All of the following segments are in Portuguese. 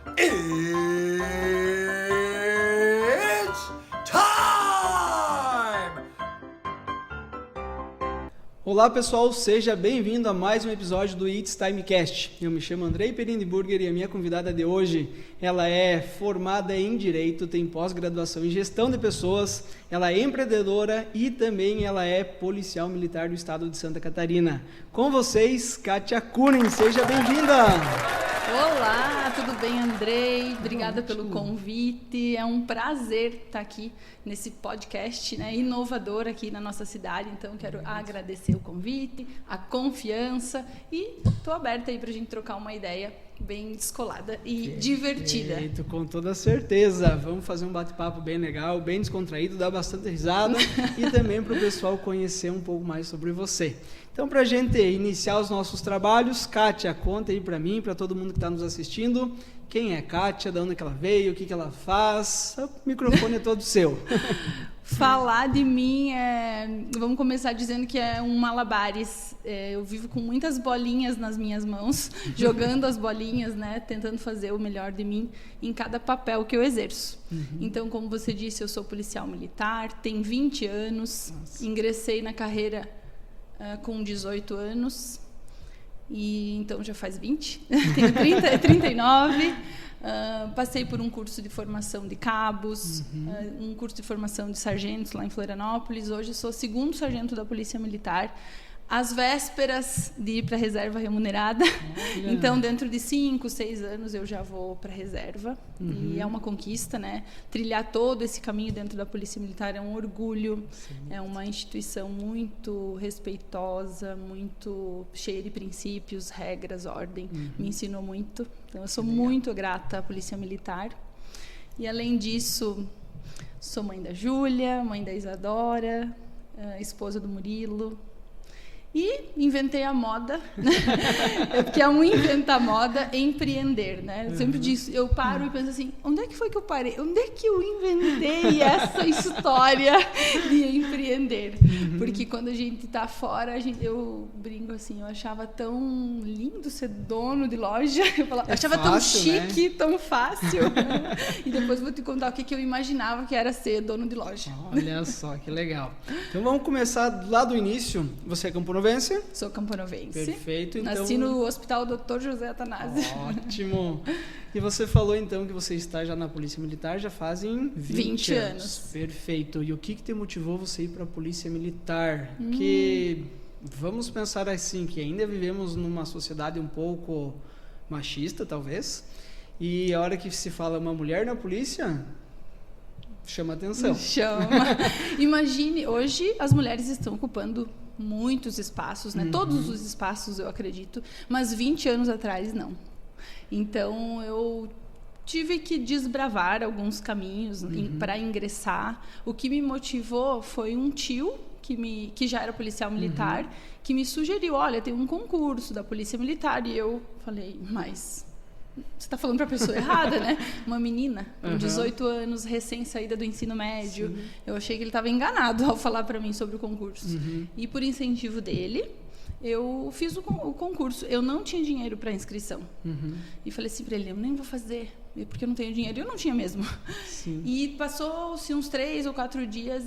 It's time! Olá pessoal, seja bem-vindo a mais um episódio do It's Timecast. Eu me chamo Andrei Perendenburger e a minha convidada de hoje, ela é formada em Direito, tem pós-graduação em Gestão de Pessoas, ela é empreendedora e também ela é policial militar do estado de Santa Catarina. Com vocês, Kátia Kunin, seja bem-vinda! Olá, tudo bem, Andrei? Obrigada pelo convite. É um prazer estar aqui nesse podcast, né, inovador aqui na nossa cidade. Então, quero agradecer o convite, a confiança e estou aberta aí para a gente trocar uma ideia bem descolada e divertida. Perfeito, com toda certeza. Vamos fazer um bate-papo bem legal, bem descontraído, dar bastante risada e também para o pessoal conhecer um pouco mais sobre você. Então, para a gente iniciar os nossos trabalhos, Kátia, conta aí para mim, para todo mundo que está nos assistindo, quem é Kátia, de onde que ela veio, o que ela faz, o microfone é todo seu. Falar de mim vamos começar dizendo que é um malabares. Eu vivo com muitas bolinhas nas minhas mãos, jogando as bolinhas, né, tentando fazer o melhor de mim em cada papel que eu exerço. Então, como você disse, eu sou policial militar, tenho 20 anos, ingressei na carreira com 18 anos, e então já faz 20, tenho 39, passei por um curso de formação de cabos, um curso de formação de sargentos lá em Florianópolis. Hoje sou segundo sargento da Polícia Militar, às vésperas de ir para a reserva remunerada. Então, dentro de 5, 6 anos, eu já vou para a reserva. E é uma conquista, né? Trilhar todo esse caminho dentro da Polícia Militar é um orgulho. Sim. É uma instituição muito respeitosa, muito cheia de princípios, regras, ordem. Me ensinou muito. Então, eu sou muito grata à Polícia Militar. E, além disso, sou mãe da Júlia, mãe da Isadora, esposa do Murilo. E inventei a moda, porque é um inventar moda, empreender, né? Eu sempre disso, eu paro e penso assim, onde é que foi que eu parei? Onde é que eu inventei essa história de empreender? Porque quando a gente tá fora, eu brinco assim, eu achava tão lindo ser dono de loja, eu achava fácil, tão chique, né? Tão fácil. E depois vou te contar o que eu imaginava que era ser dono de loja. Olha só, que legal. Então vamos começar lá do início. Você é camponovense? Sou camponovense. Perfeito. Então... Nasci no Hospital Dr. José Atanásio. Ótimo. E você falou então que você está já na Polícia Militar já fazem 20 anos. Perfeito. E o que te motivou você ir para a Polícia Militar? Que vamos pensar assim, que ainda vivemos numa sociedade um pouco machista, talvez. E a hora que se fala uma mulher na polícia, chama atenção. Chama. Imagine, hoje as mulheres estão ocupando muitos espaços, né? Todos os espaços, eu acredito, mas 20 anos atrás não. Então eu tive que desbravar alguns caminhos para ingressar. O que me motivou foi um tio que já era policial militar, que me sugeriu, olha, tem um concurso da Polícia Militar. E eu falei, mas você está falando para a pessoa errada, né? Uma menina com 18 anos, recém-saída do ensino médio. Sim. Eu achei que ele estava enganado ao falar para mim sobre o concurso. E por incentivo dele, eu fiz o concurso. Eu não tinha dinheiro para inscrição. E falei assim para ele, eu nem vou fazer, porque eu não tenho dinheiro. Eu não tinha mesmo. Sim. E passou-se uns 3 ou 4 dias,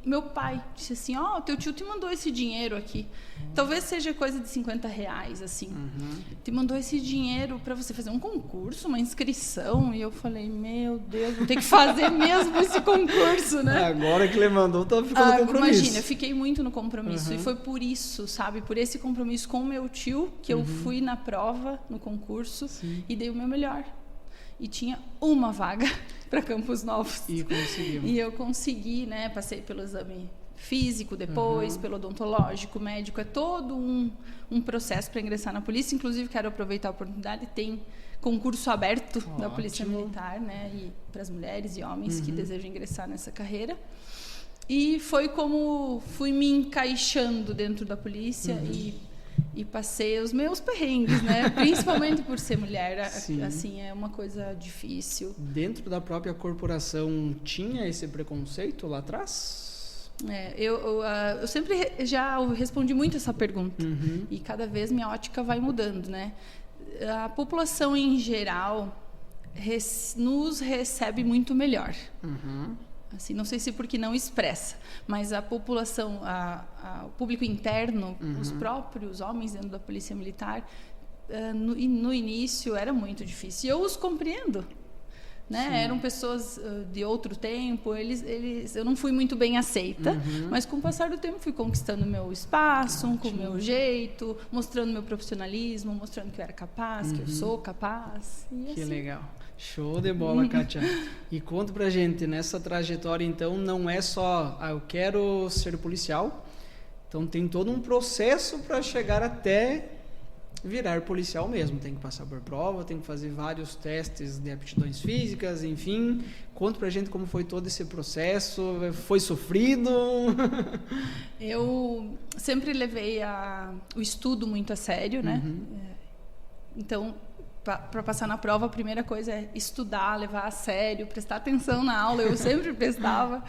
meu pai disse assim, teu tio te mandou esse dinheiro aqui. Talvez seja coisa de R$50, assim. Te mandou esse dinheiro para você fazer um concurso, uma inscrição. E eu falei, meu Deus, vou ter que fazer mesmo esse concurso, né? Agora que ele mandou, tá ficando no compromisso. Imagina, eu fiquei muito no compromisso. E foi por isso, sabe? Por esse compromisso com o meu tio, que eu fui na prova, no concurso, e dei o meu melhor. E tinha uma vaga para Campos Novos. E conseguiu. E eu consegui, né? Passei pelo exame físico depois, pelo odontológico, médico. É todo um processo para ingressar na polícia. Inclusive, quero aproveitar a oportunidade, tem concurso aberto da Polícia Militar, né? E para as mulheres e homens que desejam ingressar nessa carreira. E foi como fui me encaixando dentro da polícia e passei os meus perrengues, né? Principalmente por ser mulher. Assim, é uma coisa difícil. Dentro da própria corporação tinha esse preconceito lá atrás? Eu sempre já respondi muito essa pergunta. E cada vez minha ótica vai mudando, né? A população em geral nos recebe muito melhor. Assim, não sei se porque não expressa, mas a população, o público interno, os próprios homens dentro da Polícia Militar, no início era muito difícil. E eu os compreendo. Né? Eram pessoas de outro tempo, eu não fui muito bem aceita, mas com o passar do tempo fui conquistando meu espaço, com o meu jeito, mostrando meu profissionalismo, mostrando que eu era capaz, que eu sou capaz. Que assim. Legal. Show de bola, Kátia. E conta pra gente, nessa trajetória, então, não é só, eu quero ser policial, então tem todo um processo para chegar até virar policial mesmo. Tem que passar por prova, tem que fazer vários testes de aptidões físicas, enfim. Conta pra gente como foi todo esse processo, foi sofrido? Eu sempre levei o estudo muito a sério, né? Então, para passar na prova, a primeira coisa é estudar, levar a sério, prestar atenção na aula, eu sempre prestava.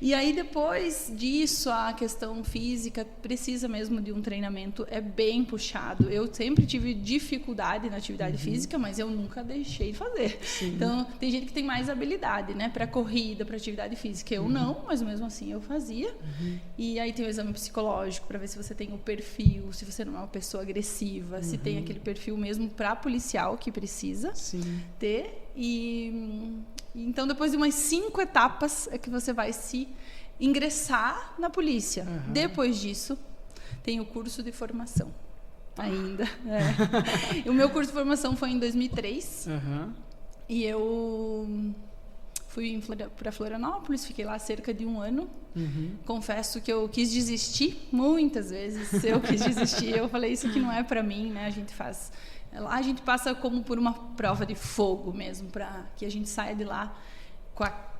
E aí, depois disso, a questão física precisa mesmo de um treinamento, é bem puxado. Eu sempre tive dificuldade na atividade física, mas eu nunca deixei de fazer. Então, tem gente que tem mais habilidade, né, para corrida, para atividade física. Eu não, mas mesmo assim eu fazia. E aí tem o exame psicológico para ver se você tem o perfil, se você não é uma pessoa agressiva, se tem aquele perfil mesmo para policial que precisa ter. Então, depois de umas 5 etapas é que você vai se ingressar na polícia. Depois disso, tem o curso de formação ainda. O meu curso de formação foi em 2003. E eu fui para Florianópolis, fiquei lá cerca de 1 ano. Confesso que eu quis desistir muitas vezes. Eu quis desistir. Eu falei, isso aqui não é para mim, né? Lá a gente passa como por uma prova de fogo mesmo, para que a gente saia de lá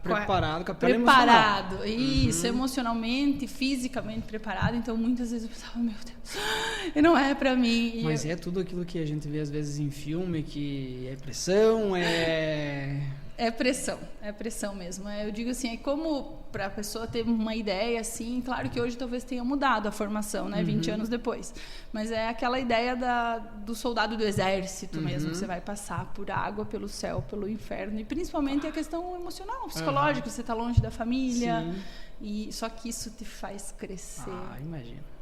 preparado, com a pele emocional. Isso, emocionalmente, fisicamente preparado. Então, muitas vezes eu pensava, meu Deus, não é para mim. Mas é tudo aquilo que a gente vê às vezes em filme, que é pressão, É pressão mesmo. Eu digo assim, é como para a pessoa ter uma ideia assim, claro que hoje talvez tenha mudado a formação, né, 20 anos depois, mas é aquela ideia do soldado do exército mesmo, que você vai passar por água, pelo céu, pelo inferno, e principalmente a questão emocional, psicológica, você está longe da família, e só que isso te faz crescer. Imagino.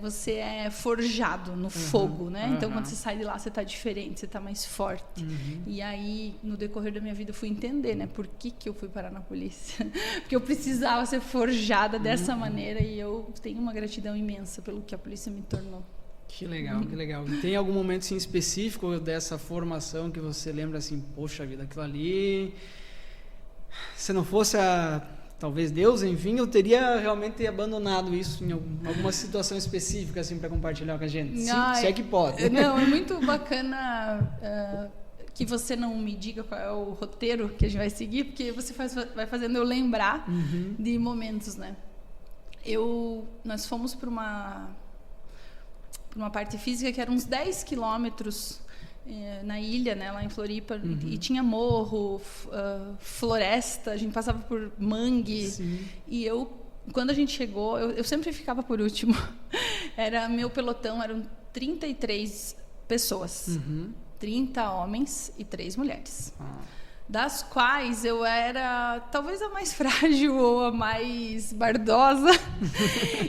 Você é forjado no fogo, né? Então, quando você sai de lá, você está diferente, você está mais forte. E aí, no decorrer da minha vida, eu fui entender, né? Por que eu fui parar na polícia? Porque eu precisava ser forjada dessa maneira, e eu tenho uma gratidão imensa pelo que a polícia me tornou. Que legal, que legal. Tem algum momento assim, específico dessa formação que você lembra assim, poxa vida, aquilo ali, se não fosse talvez Deus, enfim, eu teria realmente abandonado isso em alguma situação específica assim para compartilhar com a gente. Se é que pode. Não, é muito bacana que você não me diga qual é o roteiro que a gente vai seguir, porque você vai fazendo eu lembrar de momentos, né? Nós fomos para uma parte física que era uns 10 quilômetros na ilha, né, lá em Floripa, e tinha morro, floresta, a gente passava por mangue. E quando a gente chegou, eu sempre ficava por último. Meu pelotão eram 33 pessoas, 30 homens e 3 mulheres. Das quais eu era talvez a mais frágil ou a mais bardosa.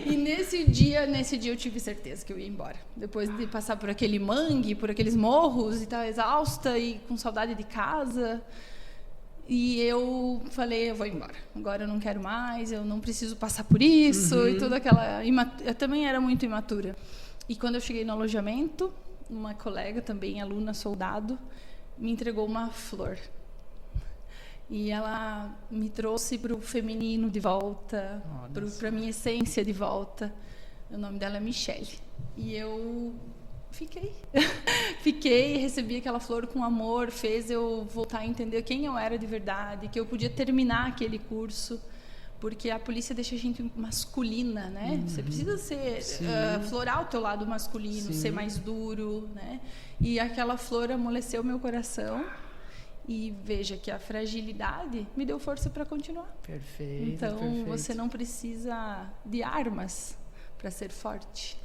E nesse dia eu tive certeza que eu ia embora. Depois de passar por aquele mangue, por aqueles morros, e estar exausta e com saudade de casa. E eu falei, eu vou embora. Agora eu não quero mais, eu não preciso passar por isso. E toda aquela... Eu também era muito imatura. E quando eu cheguei no alojamento, uma colega, também aluna, soldado, me entregou uma flor. E ela me trouxe para o feminino de volta, para a minha essência de volta. O nome dela é Michele. E eu fiquei, recebi aquela flor com amor, fez eu voltar a entender quem eu era de verdade, que eu podia terminar aquele curso, porque a polícia deixa a gente masculina, né? Você precisa florar o teu lado masculino, ser mais duro, né? E aquela flor amoleceu meu coração. E veja que a fragilidade me deu força para continuar. Perfeito. Então, você não precisa de armas para ser forte.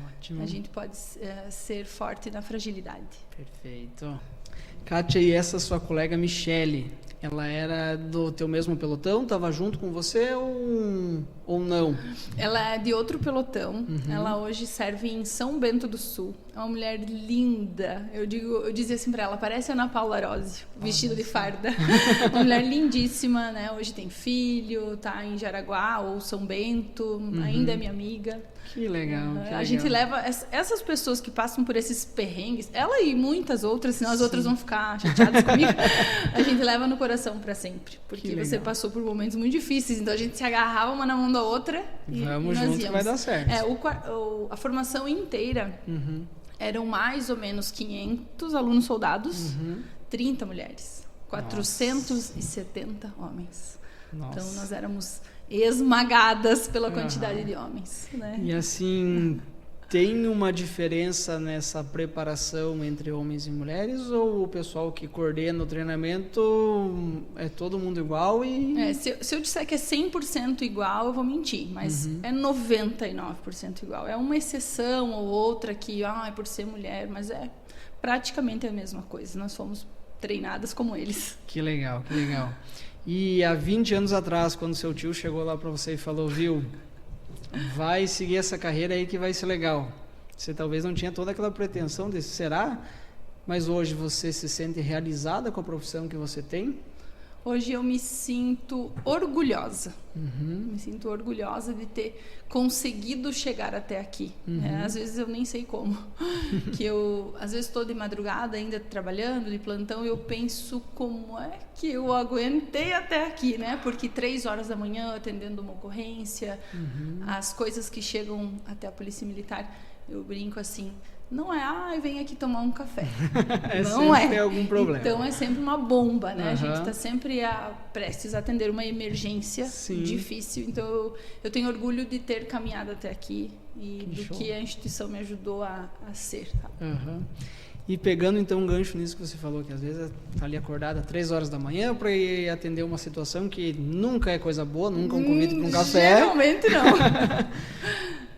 Ótimo. A gente pode ser forte na fragilidade. Perfeito. Kátia, e essa sua colega Michele, ela era do teu mesmo pelotão? Estava junto com você ou não? Ela é de outro pelotão. Ela hoje serve em São Bento do Sul. É uma mulher linda. Eu dizia assim para ela, parece Ana Paula Arósio, vestida de farda. Uma mulher lindíssima, né? Hoje tem filho, tá em Jaraguá ou São Bento, ainda é minha amiga. Que legal, que legal. A gente leva essas pessoas que passam por esses perrengues, ela e muitas outras, senão as outras vão ficar chateadas comigo, a gente leva no coração para sempre, porque você passou por momentos muito difíceis, então a gente se agarrava uma na mão da outra e vamos nós junto íamos. Que vai dar certo. A formação inteira eram mais ou menos 500 alunos soldados, 30 mulheres, 470 homens. Nossa. Então nós éramos esmagadas pela quantidade de homens, né? E assim, tem uma diferença nessa preparação entre homens e mulheres, ou o pessoal que coordena o treinamento é todo mundo igual? Se eu disser que é 100% igual, eu vou mentir, mas é 99% igual. É uma exceção ou outra que, é por ser mulher, mas é praticamente a mesma coisa. Nós fomos treinadas como eles. Que legal, que legal. E há 20 anos atrás, quando seu tio chegou lá para você e falou, viu, vai seguir essa carreira aí que vai ser legal. Você talvez não tinha toda aquela pretensão de será, mas hoje você se sente realizada com a profissão que você tem? Hoje eu me sinto orgulhosa. Me sinto orgulhosa de ter conseguido chegar até aqui. Às vezes eu nem sei como. Às vezes estou de madrugada ainda trabalhando, de plantão, e eu penso como é que eu aguentei até aqui, né? Porque 3 horas da manhã atendendo uma ocorrência, as coisas que chegam até a Polícia Militar, eu brinco assim, não é, vem aqui tomar um café. Não sempre tem algum problema. Então é sempre uma bomba, né? A gente está sempre prestes a atender uma emergência difícil. Então eu tenho orgulho de ter caminhado até aqui e que a instituição me ajudou a ser. Tá? E pegando então um gancho nisso que você falou, que às vezes está ali acordada 3 horas da manhã para ir atender uma situação que nunca é coisa boa, nunca um convite para um café. Geralmente não.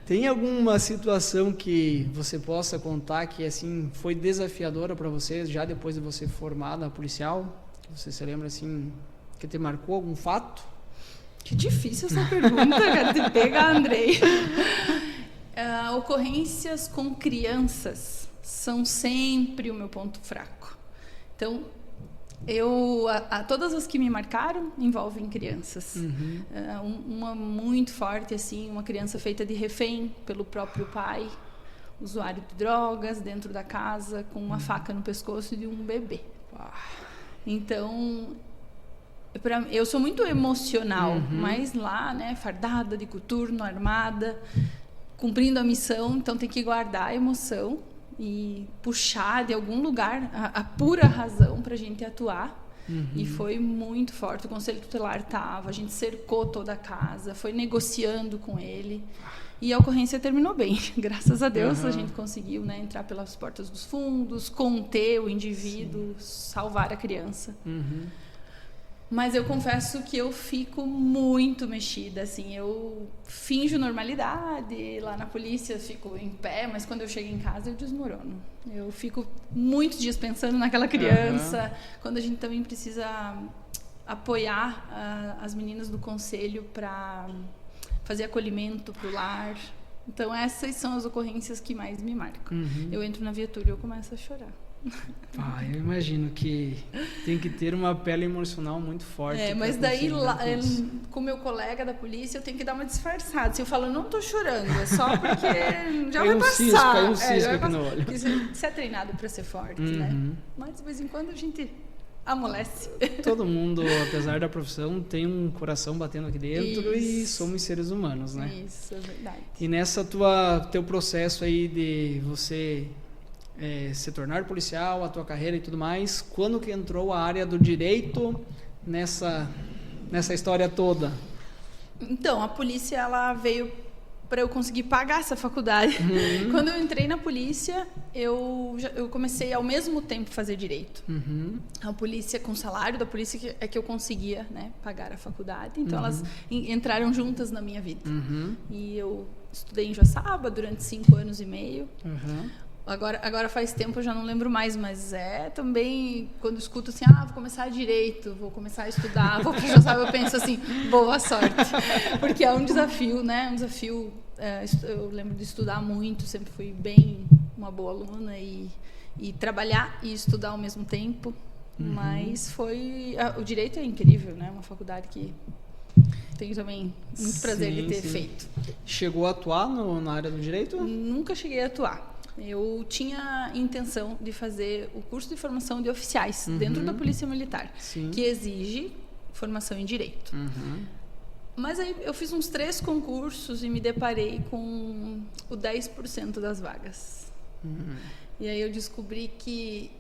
Tem alguma situação que você possa contar que assim foi desafiadora para você já depois de você formada policial? Você se lembra assim que te marcou algum fato? Que difícil essa pergunta, cara. Te pega, Andrei. Ocorrências com crianças são sempre o meu ponto fraco. Então todas as que me marcaram envolvem crianças. Uma muito forte, assim, uma criança feita de refém pelo próprio pai, usuário de drogas dentro da casa, com uma faca no pescoço de um bebê. Então, eu sou muito emocional, mas lá, né, fardada de coturno, armada, cumprindo a missão, então tem que guardar a emoção e puxar de algum lugar a pura razão para a gente atuar. E foi muito forte. O Conselho Tutelar estava, a gente cercou toda a casa, foi negociando com ele e a ocorrência terminou bem. Graças a Deus a gente conseguiu, né, entrar pelas portas dos fundos, conter o indivíduo, salvar a criança. Mas eu confesso que eu fico muito mexida, assim, eu finjo normalidade, lá na polícia eu fico em pé, mas quando eu chego em casa eu desmorono. Eu fico muitos dias pensando naquela criança, quando a gente também precisa apoiar as meninas do conselho para fazer acolhimento para o lar. Então essas são as ocorrências que mais me marcam. Eu entro na viatura e eu começo a chorar. Eu imagino que tem que ter uma pele emocional muito forte. Mas daí, com o meu colega da polícia, eu tenho que dar uma disfarçada. Se eu falo, não tô chorando, é só porque já vai passar. Caiu um cisco aqui no olho. Porque você é treinado para ser forte, né? Mas de vez em quando a gente amolece. Todo mundo, apesar da profissão, tem um coração batendo aqui dentro e somos seres humanos, né? Isso, é verdade. E nessa teu processo aí de você se tornar policial, a tua carreira e tudo mais, quando que entrou a área do direito nessa história toda? Então, a polícia ela veio para eu conseguir pagar essa faculdade. Quando eu entrei na polícia, eu comecei ao mesmo tempo fazer direito. A polícia, com o salário da polícia, é que eu conseguia, né, pagar a faculdade. Então, elas entraram juntas na minha vida. E eu estudei em Joaçaba durante 5 anos e meio. Agora faz tempo, eu já não lembro mais, mas também, quando escuto assim, vou começar direito, vou começar a estudar, vou para eu penso assim, boa sorte. Porque é um desafio, né? Um desafio, eu lembro de estudar muito, sempre fui bem uma boa aluna e trabalhar e estudar ao mesmo tempo. Mas o direito é incrível, né? Uma faculdade que tenho também muito prazer de ter feito. Chegou a atuar na área do direito? Nunca cheguei a atuar. Eu tinha intenção de fazer o curso de formação de oficiais dentro da Polícia Militar, que exige formação em direito. Mas aí eu fiz uns 3 concursos e me deparei com o 10% das vagas. E aí eu descobri que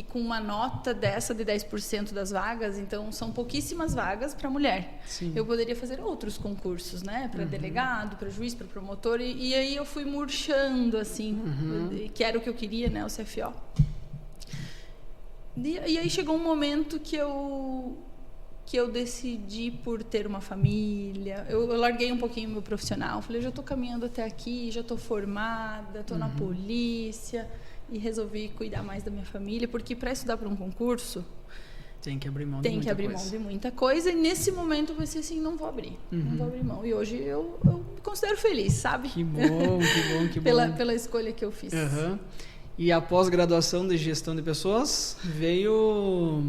com uma nota dessa de 10% das vagas, então são pouquíssimas vagas para mulher. Eu poderia fazer outros concursos, né? Para delegado, para juiz, para promotor. E aí eu fui murchando, assim, que era o que eu queria, né? O CFO. E aí chegou um momento que eu decidi por ter uma família. Eu larguei um pouquinho o meu profissional. Falei, já estou caminhando até aqui, já estou formada, estou na polícia. E resolvi cuidar mais da minha família, porque para estudar para um concurso tem que abrir mão de muita coisa. E nesse momento eu pensei assim, não vou abrir mão. E hoje eu me considero feliz, sabe? Que bom. Pela escolha que eu fiz. E a pós-graduação de gestão de pessoas veio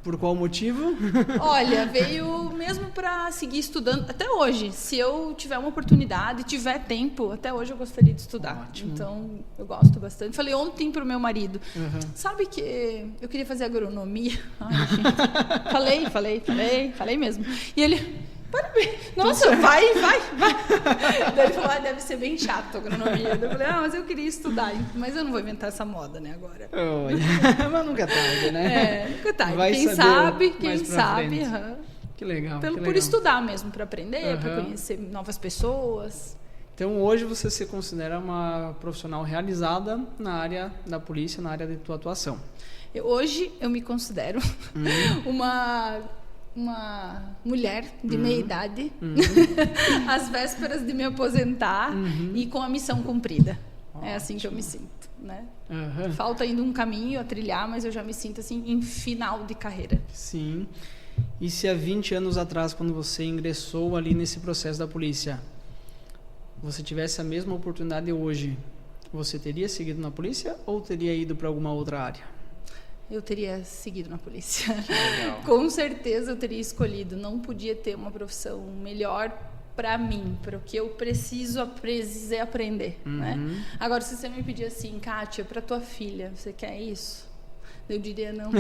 por qual motivo? Olha, veio mesmo para seguir estudando até hoje. Se eu tiver uma oportunidade, tiver tempo, até hoje eu gostaria de estudar. Ótimo. Então, eu gosto bastante. Falei ontem pro meu marido, sabe que eu queria fazer agronomia? Ai, gente. Falei mesmo. E ele... Parabéns. Nossa, vai. Daí ele falou, deve ser bem chato a agronomia. Eu falei, mas eu queria estudar. Mas eu não vou inventar essa moda, né, agora. Mas nunca é tarde, né? Nunca é tarde. Vai quem sabe. Que legal. Por estudar mesmo, para aprender, para conhecer novas pessoas. Então, hoje você se considera uma profissional realizada na área da polícia, na área de tua atuação. Hoje eu me considero uma mulher de meia idade, às vésperas de me aposentar e com a missão cumprida. Ótimo. É assim que eu me sinto, né? Falta ainda um caminho a trilhar, mas eu já me sinto assim em final de carreira. Sim. E se há 20 anos atrás, quando você ingressou ali nesse processo da polícia, você tivesse a mesma oportunidade hoje, você teria seguido na polícia ou teria ido para alguma outra área? Eu teria seguido na polícia. Com certeza eu teria escolhido. Não podia ter uma profissão melhor para mim, para o que eu precisei aprender. Né? Agora, se você me pedir assim, Kátia, para tua filha, você quer isso? Eu diria não.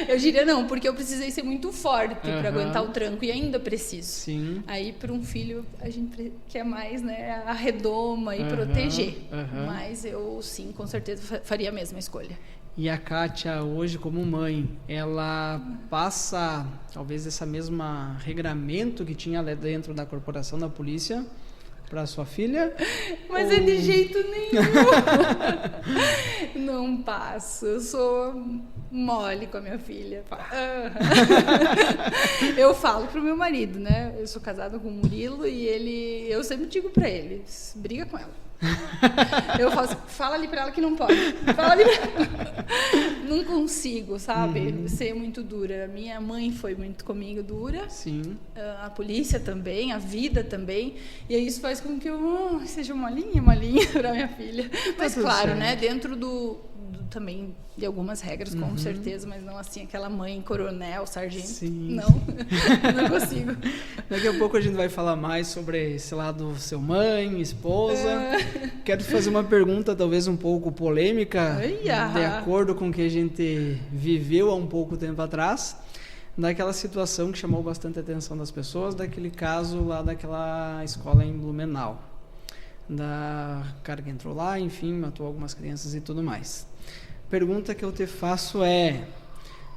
Eu diria não, porque eu precisei ser muito forte para aguentar o tranco e ainda preciso. Sim. Aí, para um filho, a gente quer mais, né, a redoma e proteger. Mas eu, sim, com certeza faria a mesma escolha. E a Kátia, hoje, como mãe, ela passa, talvez, esse mesmo regramento que tinha lá dentro da corporação da polícia para sua filha? Mas é de jeito nenhum. Não passo. Eu sou mole com a minha filha. Eu falo pro meu marido, né? Eu sou casada com o Murilo e eu sempre digo para ele, briga com ela. Eu fala ali pra ela que não pode. Fala ali não consigo, sabe? Ser muito dura. Minha mãe foi muito comigo dura. Sim. A polícia também, a vida também. E isso faz com que eu seja molinha pra minha filha. Mas claro, né? Dentro também de algumas regras, com certeza, mas não assim aquela mãe coronel, sargento. Sim. Não consigo. Daqui a pouco a gente vai falar mais sobre esse lado seu mãe, esposa. Quero te fazer uma pergunta talvez um pouco polêmica, de acordo com o que a gente viveu há um pouco tempo atrás, daquela situação que chamou bastante a atenção das pessoas, daquele caso lá daquela escola em Blumenau. Da cara que entrou lá, enfim, matou algumas crianças e tudo mais. Pergunta que eu te faço é: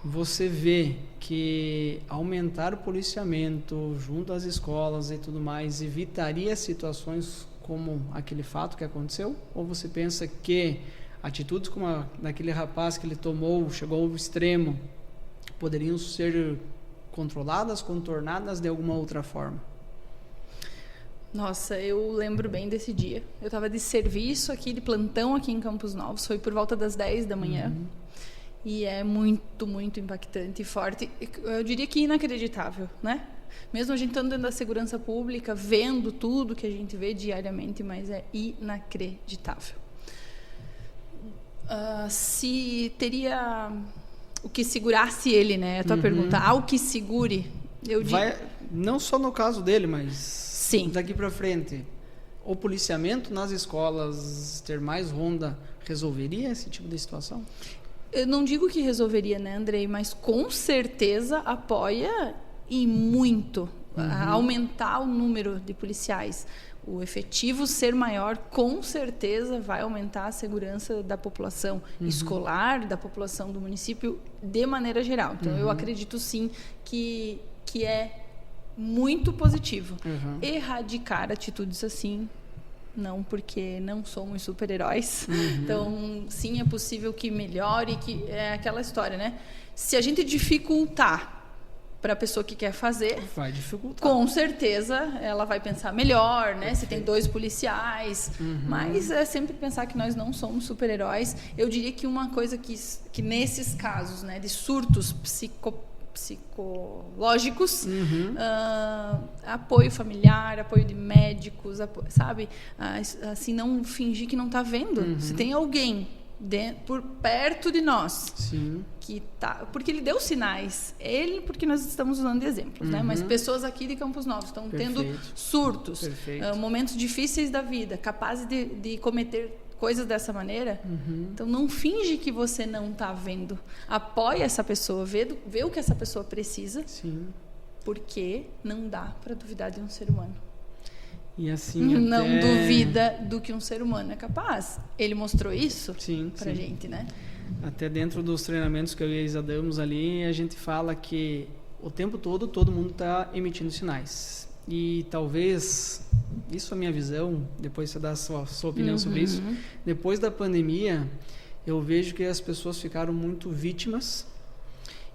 você vê que aumentar o policiamento junto às escolas e tudo mais evitaria situações como aquele fato que aconteceu? Ou você pensa que atitudes como a daquele rapaz que ele tomou, chegou ao extremo, poderiam ser controladas, contornadas de alguma outra forma? Nossa, eu lembro bem desse dia. Eu estava de serviço aqui, de plantão aqui em Campos Novos. Foi por volta das 10 da manhã. E é muito, muito impactante e forte. Eu diria que inacreditável, né? Mesmo a gente estando dentro da segurança pública, vendo tudo que a gente vê diariamente, mas é inacreditável. Se teria o que segurasse ele, né? A tua pergunta. Há o que segure? Eu digo... Não só no caso dele, mas Sim. Daqui para frente, o policiamento nas escolas, ter mais ronda, resolveria esse tipo de situação? Eu não digo que resolveria, né, Andrei? Mas com certeza apoia e muito aumentar o número de policiais. O efetivo ser maior, com certeza vai aumentar a segurança da população escolar, da população do município, de maneira geral. Então, eu acredito sim que é muito positivo. Erradicar atitudes assim, não, porque não somos super-heróis. Então, sim, é possível que melhore, que é aquela história, né? Se a gente dificultar para a pessoa que quer fazer, vai dificultar. Com certeza ela vai pensar melhor, né? Se tem 2 policiais, mas é sempre pensar que nós não somos super-heróis. Eu diria que uma coisa que nesses casos, né, de surtos psicológicos, apoio familiar, apoio de médicos, sabe? Assim, não fingir que não está vendo. Se tem alguém por perto de nós, Sim. que tá, porque ele deu sinais, porque nós estamos usando de exemplos, né? Mas pessoas aqui de Campos Novos estão tendo surtos, momentos difíceis da vida, capazes de cometer coisas dessa maneira. Então não finge que você não está vendo, apoia essa pessoa, vê o que essa pessoa precisa. Sim. Porque não dá para duvidar de um ser humano. E assim, não duvida do que um ser humano é capaz. Ele mostrou isso pra gente, né? Até dentro dos treinamentos que eu e a Isa damos ali, a gente fala que o tempo todo mundo está emitindo sinais. E talvez, isso é a minha visão, depois você dá a sua opinião sobre isso, depois da pandemia, eu vejo que as pessoas ficaram muito vítimas.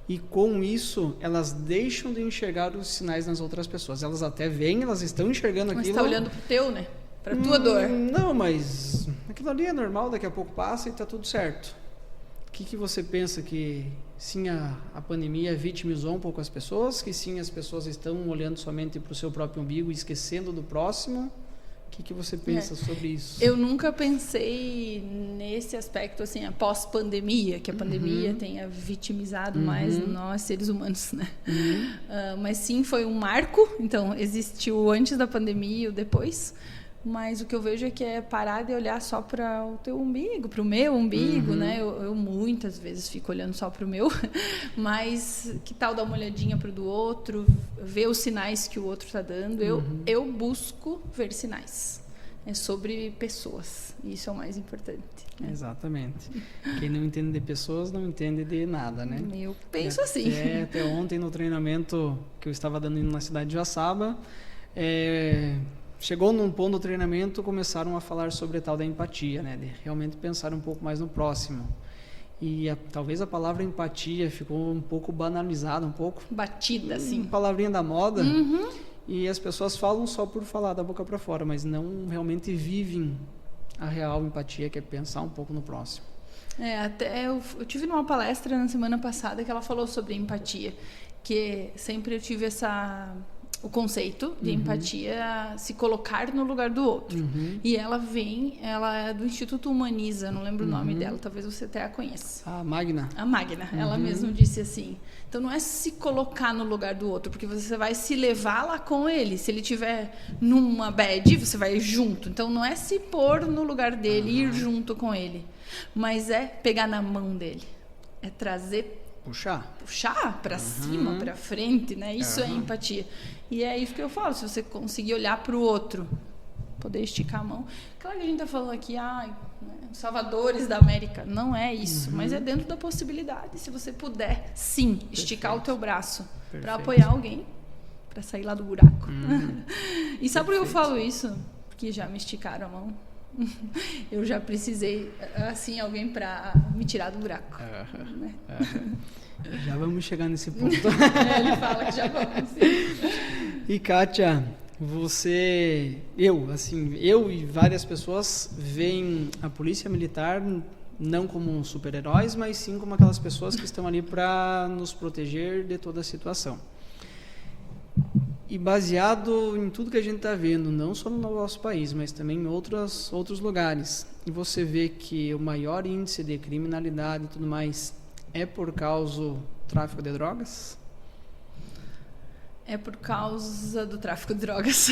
E com isso, elas deixam de enxergar os sinais nas outras pessoas. Elas até veem, elas estão enxergando aquilo. Mas está olhando pro teu, né? Pra tua dor. Não, mas aquilo ali é normal, daqui a pouco passa e está tudo certo. O que você pensa que sim, a pandemia vitimizou um pouco as pessoas? Que sim, as pessoas estão olhando somente para o seu próprio umbigo e esquecendo do próximo? O que você pensa sobre isso? Eu nunca pensei nesse aspecto, assim, após pandemia, que a pandemia tenha vitimizado mais nós, seres humanos, né? Mas sim, foi um marco. Então, existiu antes da pandemia e o depois. Mas o que eu vejo é que é parar de olhar só para o teu umbigo, para o meu umbigo, né? Eu muitas vezes fico olhando só para o meu, mas que tal dar uma olhadinha para o do outro, ver os sinais que o outro está dando? Eu busco ver sinais. É sobre pessoas, e isso é o mais importante. Né? Exatamente. Quem não entende de pessoas não entende de nada, né? Eu penso assim. Até ontem no treinamento que eu estava dando na cidade de Joaçaba, chegou num ponto do treinamento, começaram a falar sobre a tal da empatia, né? De realmente pensar um pouco mais no próximo. E talvez a palavra empatia ficou um pouco banalizada, um pouco... Batida, assim. Palavrinha da moda. E as pessoas falam só por falar da boca para fora, mas não realmente vivem a real empatia, que é pensar um pouco no próximo. Até eu tive numa palestra na semana passada que ela falou sobre empatia, que sempre eu tive o conceito de empatia, se colocar no lugar do outro. E ela é do Instituto Humaniza, não lembro o nome dela, talvez você até a conheça. A Magna. A Magna, ela mesma disse assim, então não é se colocar no lugar do outro, porque você vai se levar lá com ele, se ele estiver numa bad, você vai junto, então não é se pôr no lugar dele, ir junto com ele, mas é pegar na mão dele, é trazer, puxar para cima, para frente, né? Isso é empatia. E é isso que eu falo, se você conseguir olhar para o outro, poder esticar a mão. Claro que a gente está falando aqui, salvadores da América. Não é isso, mas é dentro da possibilidade. Se você puder, sim, esticar o teu braço para apoiar alguém, para sair lá do buraco. E sabe por que eu falo isso? Porque já me esticaram a mão. Eu já precisei, assim, alguém para me tirar do buraco. Né? Já vamos chegar nesse ponto. Ele fala que já vamos. Sim. E, Kátia, eu e várias pessoas veem a polícia militar não como super-heróis, mas sim como aquelas pessoas que estão ali para nos proteger de toda a situação. E baseado em tudo que a gente está vendo, não só no nosso país, mas também em outros lugares, e você vê que o maior índice de criminalidade e tudo mais é por causa do tráfico de drogas? É por causa do tráfico de drogas.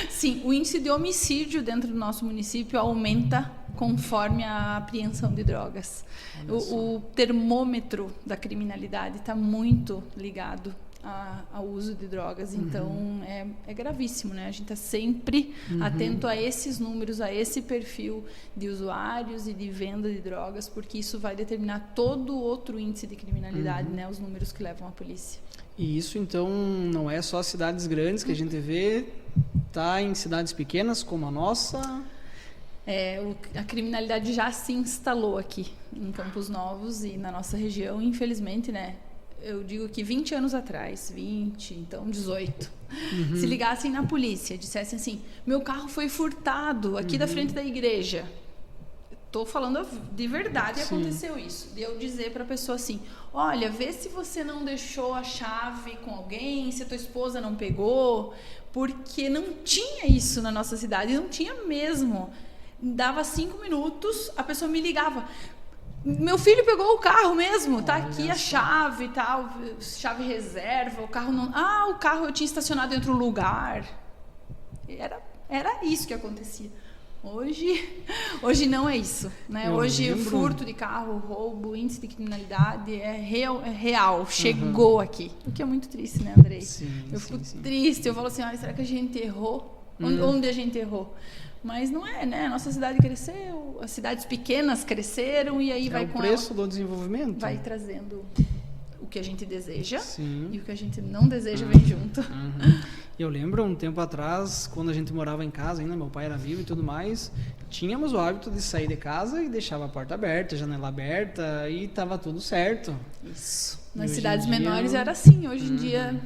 Sim, o índice de homicídio dentro do nosso município aumenta conforme a apreensão de drogas. O termômetro da criminalidade está muito ligado ao uso de drogas, então é gravíssimo, né? A gente está sempre atento a esses números, a esse perfil de usuários e de venda de drogas, porque isso vai determinar todo outro índice de criminalidade, né? Os números que levam à polícia. E isso, então, não é só cidades grandes que a gente vê, tá em cidades pequenas como a nossa? A criminalidade já se instalou aqui em Campos Novos e na nossa região, infelizmente, né? Eu digo que 20 anos atrás, 20, então 18, se ligassem na polícia, dissessem assim, meu carro foi furtado aqui da frente da igreja. Estou falando de verdade, aconteceu isso. De eu dizer para a pessoa assim, olha, vê se você não deixou a chave com alguém, se a tua esposa não pegou, porque não tinha isso na nossa cidade, não tinha mesmo. Dava 5 minutos, a pessoa me ligava, meu filho pegou o carro mesmo, tá aqui a chave e tal, chave reserva, o carro não... o carro eu tinha estacionado em outro lugar. Era isso que acontecia. Hoje não é isso, né? Hoje o furto de carro, roubo, índice de criminalidade é real, chegou aqui. O que é muito triste, né, Andrei? Eu fico triste, eu falo assim, será que a gente errou? Onde a gente errou? Mas não é, né? A nossa cidade cresceu, as cidades pequenas cresceram e aí vai com o preço do desenvolvimento. Vai trazendo o que a gente deseja e o que a gente não deseja vem junto. Eu lembro, um tempo atrás, quando a gente morava em casa ainda, meu pai era vivo e tudo mais, tínhamos o hábito de sair de casa e deixava a porta aberta, a janela aberta e estava tudo certo. Isso. Nas cidades menores era assim. Hoje em dia,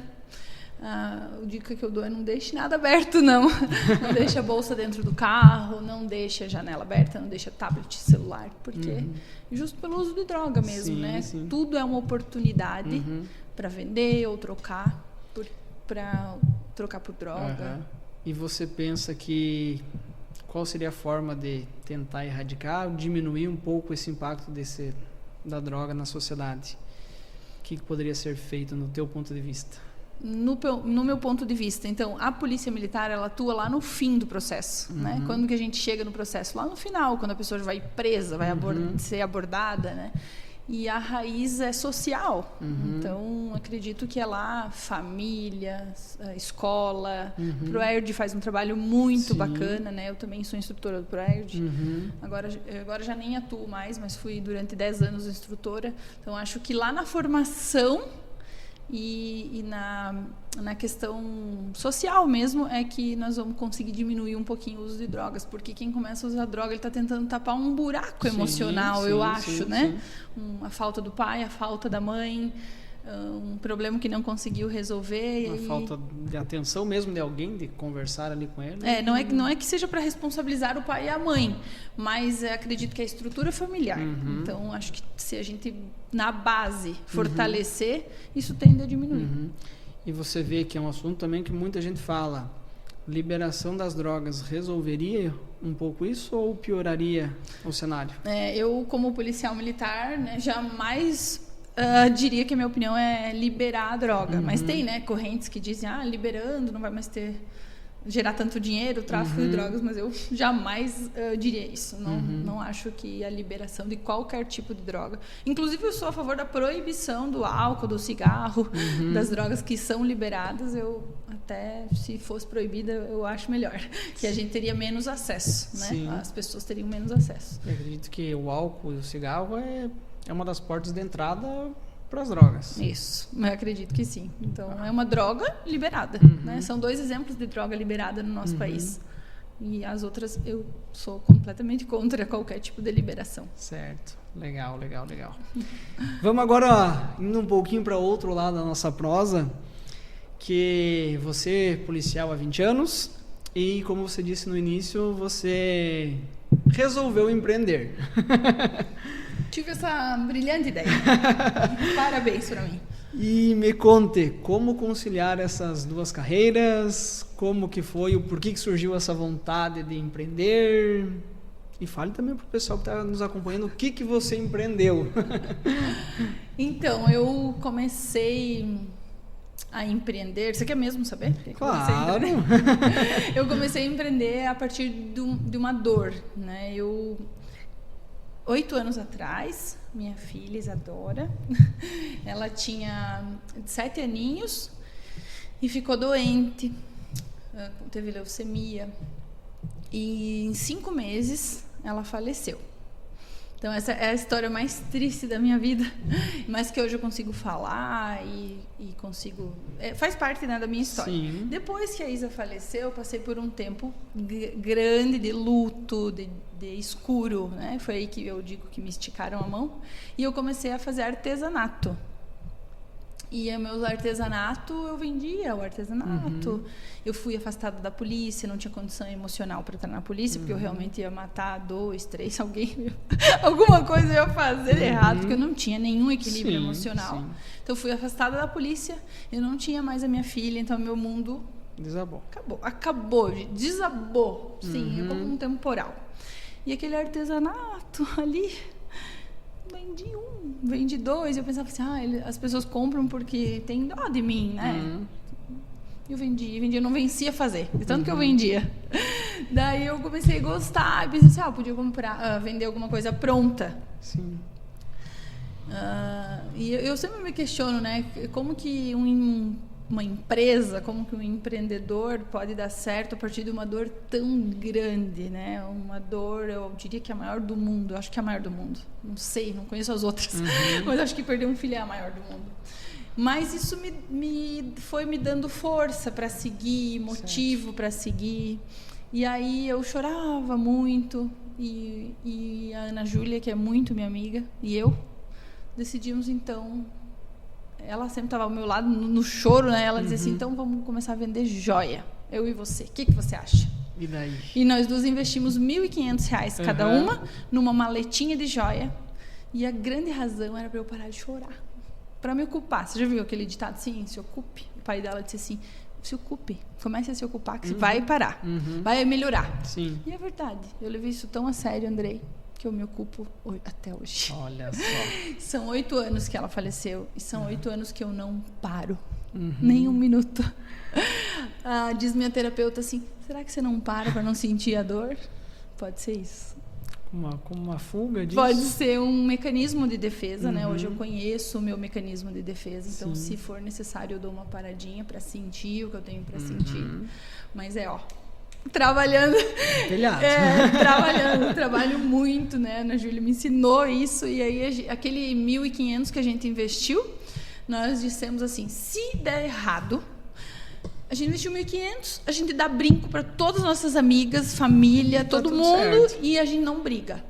a dica que eu dou é não deixe nada aberto, não. Não deixe a bolsa dentro do carro, não deixe a janela aberta, não deixe tablet, celular, porque justo pelo uso de droga mesmo, né? Tudo é uma oportunidade para vender ou trocar por droga. E você pensa que qual seria a forma de tentar erradicar, diminuir um pouco esse impacto da droga na sociedade? O que poderia ser feito no teu ponto de vista? No meu ponto de vista, então, a polícia militar, ela atua lá no fim do processo, né? Quando que a gente chega no processo? Lá no final, quando a pessoa vai presa, vai ser abordada, né? E a raiz é social. Então, acredito que é lá família, escola. O ProERD faz um trabalho muito bacana, né? Eu também sou instrutora do ProERD. Agora já nem atuo mais, mas fui durante 10 anos instrutora. Então, acho que lá na formação e na questão social mesmo é que nós vamos conseguir diminuir um pouquinho o uso de drogas, porque quem começa a usar droga, ele está tentando tapar um buraco emocional, eu acho, né? A falta do pai, a falta da mãe, um problema que não conseguiu resolver. Uma falta de atenção mesmo de alguém, de conversar ali com ele. Não é que seja para responsabilizar o pai e a mãe, mas acredito que é a estrutura familiar. Então, acho que se a gente, na base, fortalecer, isso tende a diminuir. E você vê que é um assunto também que muita gente fala. Liberação das drogas resolveria um pouco isso ou pioraria o cenário? Eu, como policial militar, né, jamais diria que a minha opinião é liberar a droga. Mas tem, né, correntes que dizem, liberando, não vai mais gerar tanto dinheiro, tráfico de drogas, mas eu jamais diria isso. Não acho que a liberação de qualquer tipo de droga. Inclusive, eu sou a favor da proibição do álcool, do cigarro, das drogas que são liberadas. Eu até, se fosse proibida, eu acho melhor, que a gente teria menos acesso, né? As pessoas teriam menos acesso. Eu acredito que o álcool e o cigarro é uma das portas de entrada para as drogas. Isso, eu acredito que sim. Então, é uma droga liberada, né? São 2 exemplos de droga liberada no nosso país. E as outras, eu sou completamente contra qualquer tipo de liberação. Certo. Legal. Vamos agora indo um pouquinho para outro lado da nossa prosa, que você é policial há 20 anos e, como você disse no início, você resolveu empreender. Tive essa brilhante ideia. Parabéns para mim. E me conte, como conciliar essas duas carreiras? Como que foi? Por que surgiu essa vontade de empreender? E fale também para o pessoal que está nos acompanhando o que você empreendeu. Então, eu comecei a empreender. Você quer mesmo saber? Claro! Eu comecei a empreender a partir de uma dor, né? 8 anos atrás, minha filha Isadora, ela tinha 7 aninhos e ficou doente, teve leucemia. E em 5 meses ela faleceu. Então essa é a história mais triste da minha vida, mas que hoje eu consigo falar e consigo... faz parte, né, da minha história. Sim. Depois que a Isa faleceu, eu passei por um tempo grande de luto, de escuro, né? Foi aí que eu digo que me esticaram a mão. E eu comecei a fazer artesanato. E meus artesanato, eu vendia o artesanato. Eu fui afastada da polícia, não tinha condição emocional para estar na polícia, porque eu realmente ia matar 2, 3, alguém. Alguma coisa eu ia fazer errado, porque eu não tinha nenhum equilíbrio emocional. Sim. Então, eu fui afastada da polícia, eu não tinha mais a minha filha, então meu mundo... Desabou. Acabou, desabou. Sim, é como um temporal. E aquele artesanato ali... Vendi 1, vendi 2. Eu pensava assim, as pessoas compram porque tem dó de mim, né? Eu vendi, eu não vencia fazer, de tanto que eu vendia. Daí eu comecei a gostar, e pensei assim, podia vender alguma coisa pronta. Sim. E eu sempre me questiono, né? Como que uma empresa, como que um empreendedor pode dar certo a partir de uma dor tão grande, né? Uma dor, eu diria que é a maior do mundo. Eu acho que é a maior do mundo. Não sei, não conheço as outras. Mas acho que perder um filho é a maior do mundo. Mas isso foi me dando força para seguir, motivo para seguir. E aí eu chorava muito. E a Ana Júlia, que é muito minha amiga, e eu decidimos então... Ela sempre estava ao meu lado no choro, né? Ela dizia assim, então vamos começar a vender joia. Eu e você. O que você acha? E daí? E nós duas investimos R$1.500 cada uma numa maletinha de joia. E a grande razão era para eu parar de chorar. Para me ocupar. Você já viu aquele ditado assim? Se ocupe. O pai dela disse assim, se ocupe. Comece a se ocupar que você vai parar. Vai melhorar. Sim. E é verdade. Eu levei isso tão a sério, Andrei, que eu me ocupo até hoje. Olha só. São 8 anos que ela faleceu e são 8 anos que eu não paro. Nem um minuto. Diz minha terapeuta assim, será que você não para não sentir a dor? Pode ser isso. Como uma fuga disso? Pode ser um mecanismo de defesa, né? Hoje eu conheço o meu mecanismo de defesa, então se for necessário eu dou uma paradinha para sentir o que eu tenho para sentir. Mas trabalhando. Trabalho muito, né? A Ana Júlia me ensinou isso. E aí, aquele 1.500 que a gente investiu, nós dissemos assim: se der errado, a gente investiu 1.500, a gente dá brinco para todas as nossas amigas, família, todo mundo, certo. E a gente não briga.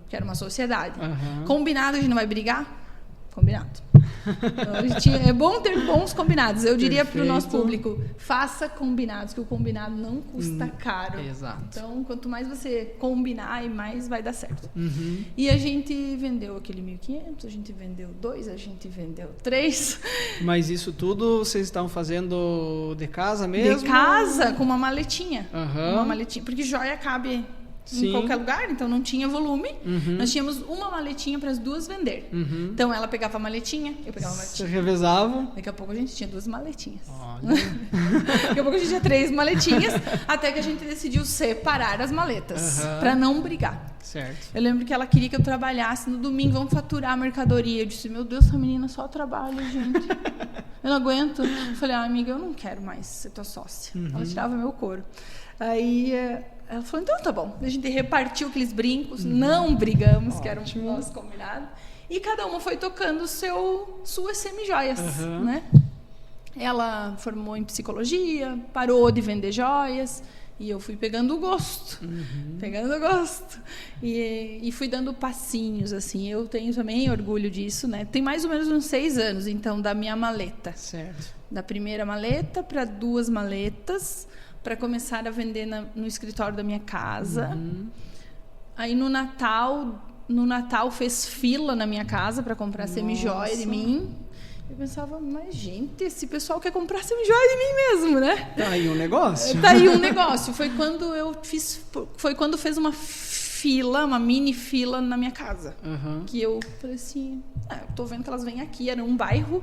Que era uma sociedade. Combinado, a gente não vai brigar? Combinado. Então, é bom ter bons combinados. Eu diria para o nosso público, faça combinados, que o combinado não custa caro. Exato. Então, quanto mais você combinar, mais vai dar certo. E a gente vendeu aquele 1.500, a gente vendeu 2, a gente vendeu 3. Mas isso tudo vocês estavam fazendo de casa mesmo? De casa, com uma maletinha. Uma maletinha, porque joia cabe... em qualquer lugar, então não tinha volume. Nós tínhamos uma maletinha para as duas vender. Então ela pegava a maletinha, eu pegava a maletinha. Você revezava? Daqui a pouco a gente tinha 2 maletinhas. Daqui a pouco a gente tinha 3 maletinhas, até que a gente decidiu separar as maletas, para não brigar. Certo. Eu lembro que ela queria que eu trabalhasse no domingo, vamos faturar a mercadoria. Eu disse, meu Deus, essa menina só trabalha, gente. Eu não aguento. Eu falei, amiga, eu não quero mais ser tua sócia. Ela tirava meu couro. Aí... ela falou, então tá bom. A gente repartiu aqueles brincos, não brigamos, que era um nosso combinado. E cada uma foi tocando suas semi-joias, né? Ela formou em psicologia, parou de vender joias. E eu fui pegando o gosto, e fui dando passinhos, assim. Eu tenho também orgulho disso, né? Tem mais ou menos uns 6 anos, então, da minha maleta. Certo. Da primeira maleta para 2 maletas, para começar a vender no escritório da minha casa. Aí no Natal fez fila na minha casa para comprar semijoia de mim. Eu pensava, mas gente, esse pessoal quer comprar semijoia de mim mesmo, né? Tá aí um negócio. Tá aí um negócio. Foi quando fez uma fila, uma mini fila na minha casa. Que eu falei assim, eu tô vendo que elas vêm aqui, era um bairro,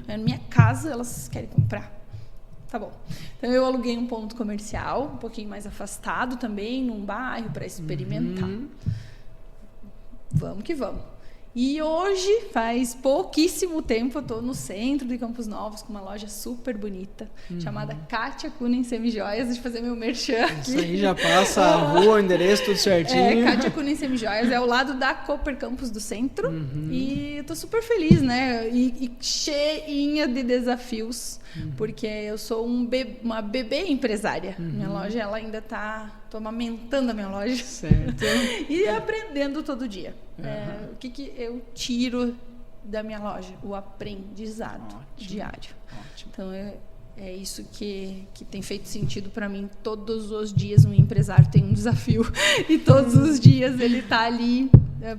era minha casa, elas querem comprar. Tá bom. Então eu aluguei um ponto comercial, um pouquinho mais afastado também, num bairro, para experimentar. Vamos que vamos. E hoje, faz pouquíssimo tempo, eu estou no centro de Campos Novos com uma loja super bonita, chamada Kátia Kunen Semijoias. Deixa eu fazer meu merchan aqui. Isso aí já passa a rua, o endereço, tudo certinho. Kátia Kunen Semijoias é ao lado da Cooper Campus do centro. E eu estou super feliz, né? E cheinha de desafios, porque eu sou uma bebê empresária. Minha loja, ela ainda estou amamentando a minha loja. Certo. E aprendendo todo dia. O que eu tiro da minha loja? O aprendizado diário. Ótimo. Então, é isso que tem feito sentido para mim. Todos os dias um empresário tem um desafio. E todos os dias ele está ali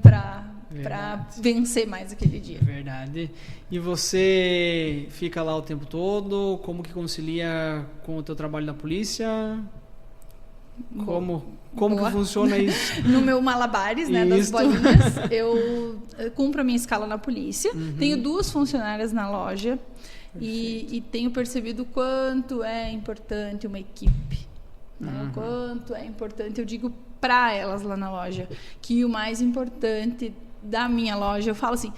para vencer mais aquele dia. Verdade. E você fica lá o tempo todo? Como que concilia com o teu trabalho na polícia? Como que funciona isso? No meu malabares, né, das bolinhas, eu cumpro a minha escala na polícia. Tenho 2 funcionárias na loja e tenho percebido o quanto é importante uma equipe. Né? O quanto é importante, eu digo para elas lá na loja, que o mais importante da minha loja, eu falo assim,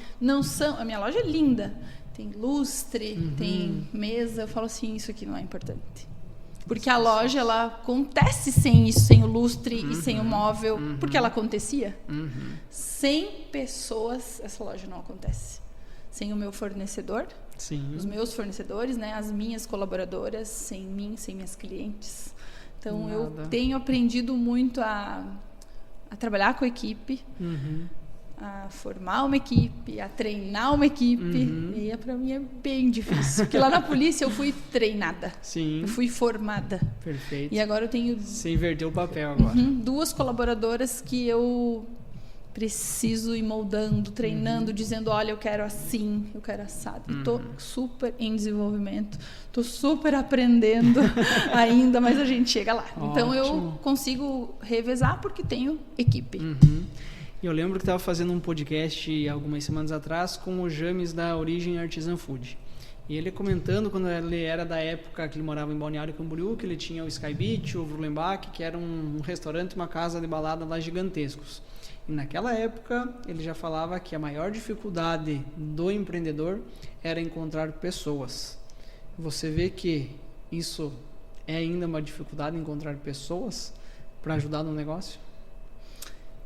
a minha loja é linda, tem lustre, tem mesa, eu falo assim, isso aqui não é importante. Porque a loja, ela acontece sem isso, sem o lustre e sem o móvel, porque ela acontecia. Sem pessoas, essa loja não acontece. Sem o meu fornecedor, os meus fornecedores, né, as minhas colaboradoras, sem mim, sem minhas clientes. Então, eu tenho aprendido muito a trabalhar com a equipe, a formar uma equipe, a treinar uma equipe. E para mim é bem difícil. Porque lá na polícia eu fui treinada. Eu fui formada. Perfeito. E agora eu tenho... Você inverteu o papel agora. 2 colaboradoras que eu preciso ir moldando, treinando, dizendo, olha, eu quero assim, eu quero assado. E estou super em desenvolvimento. Estou super aprendendo ainda, mas a gente chega lá. Então eu consigo revezar porque tenho equipe. Eu lembro que estava fazendo um podcast algumas semanas atrás com o James da Origem Artisan Food. E ele comentando quando ele era da época que ele morava em Balneário Camboriú, que ele tinha o Sky Beach, o Vrulenbach, que era um restaurante, uma casa de balada lá gigantescos. E naquela época ele já falava que a maior dificuldade do empreendedor era encontrar pessoas. Você vê que isso é ainda uma dificuldade, encontrar pessoas para ajudar no negócio?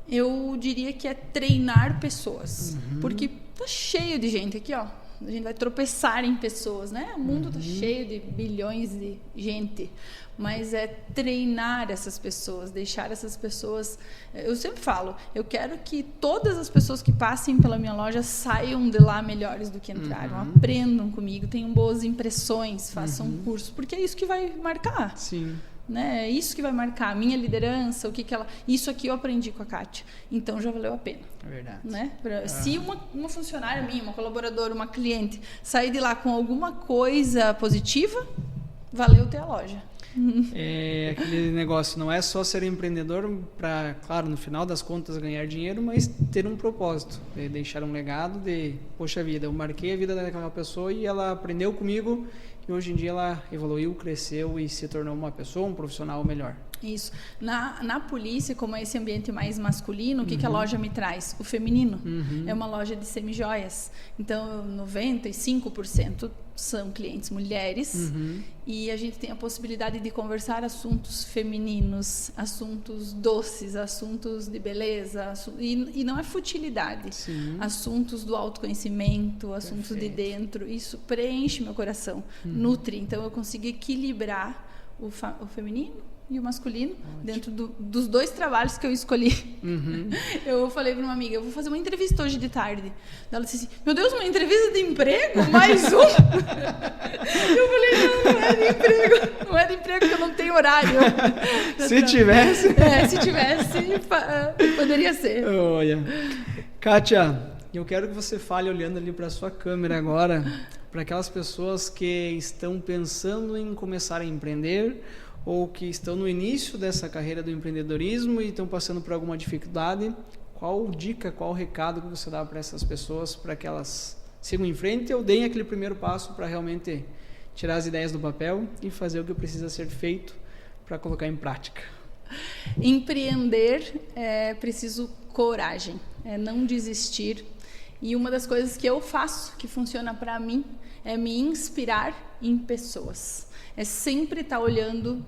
Eu diria que é treinar pessoas. Porque tá cheio de gente aqui, ó. A gente vai tropeçar em pessoas, né? O mundo tá cheio de bilhões de gente. Mas é treinar essas pessoas, deixar essas pessoas... Eu sempre falo, eu quero que todas as pessoas que passem pela minha loja saiam de lá melhores do que entraram. Aprendam comigo, tenham boas impressões, façam um curso. Porque é isso que vai marcar. Né? É isso que vai marcar a minha liderança, isso aqui eu aprendi com a Kátia, então já valeu a pena. É verdade. Né? Se uma funcionária minha, uma colaboradora, uma cliente sair de lá com alguma coisa positiva, valeu ter a loja. É aquele negócio, não é só ser empreendedor para, claro, no final das contas ganhar dinheiro, mas ter um propósito, deixar um legado de, poxa vida, eu marquei a vida daquela pessoa e ela aprendeu comigo e hoje em dia ela evoluiu, cresceu e se tornou uma pessoa, um profissional melhor. Isso. Na polícia, como é esse ambiente mais masculino, o que a loja me traz? O feminino. É uma loja de semijoias. Então, 95% são clientes mulheres e a gente tem a possibilidade de conversar assuntos femininos, assuntos doces, assuntos de beleza, e não é futilidade. Assuntos do autoconhecimento, assuntos de dentro. Isso preenche meu coração, nutre. Então, eu consigo equilibrar o feminino e o masculino. Ótimo. Dentro dos 2 trabalhos que eu escolhi. Eu falei para uma amiga, eu vou fazer uma entrevista hoje de tarde. Ela disse assim, meu Deus, uma entrevista de emprego? Mais um? Eu falei, não é de emprego. Não é de emprego porque eu não tenho horário. Se tivesse... se tivesse, poderia ser. Olha. Kátia, eu quero que você fale olhando ali para a sua câmera agora, para aquelas pessoas que estão pensando em começar a empreender ou que estão no início dessa carreira do empreendedorismo e estão passando por alguma dificuldade. Qual dica, qual recado que você dá para essas pessoas para que elas sigam em frente ou deem aquele primeiro passo para realmente tirar as ideias do papel e fazer o que precisa ser feito para colocar em prática? Empreender é preciso coragem, é não desistir. E uma das coisas que eu faço, que funciona para mim, é me inspirar em pessoas. É sempre estar olhando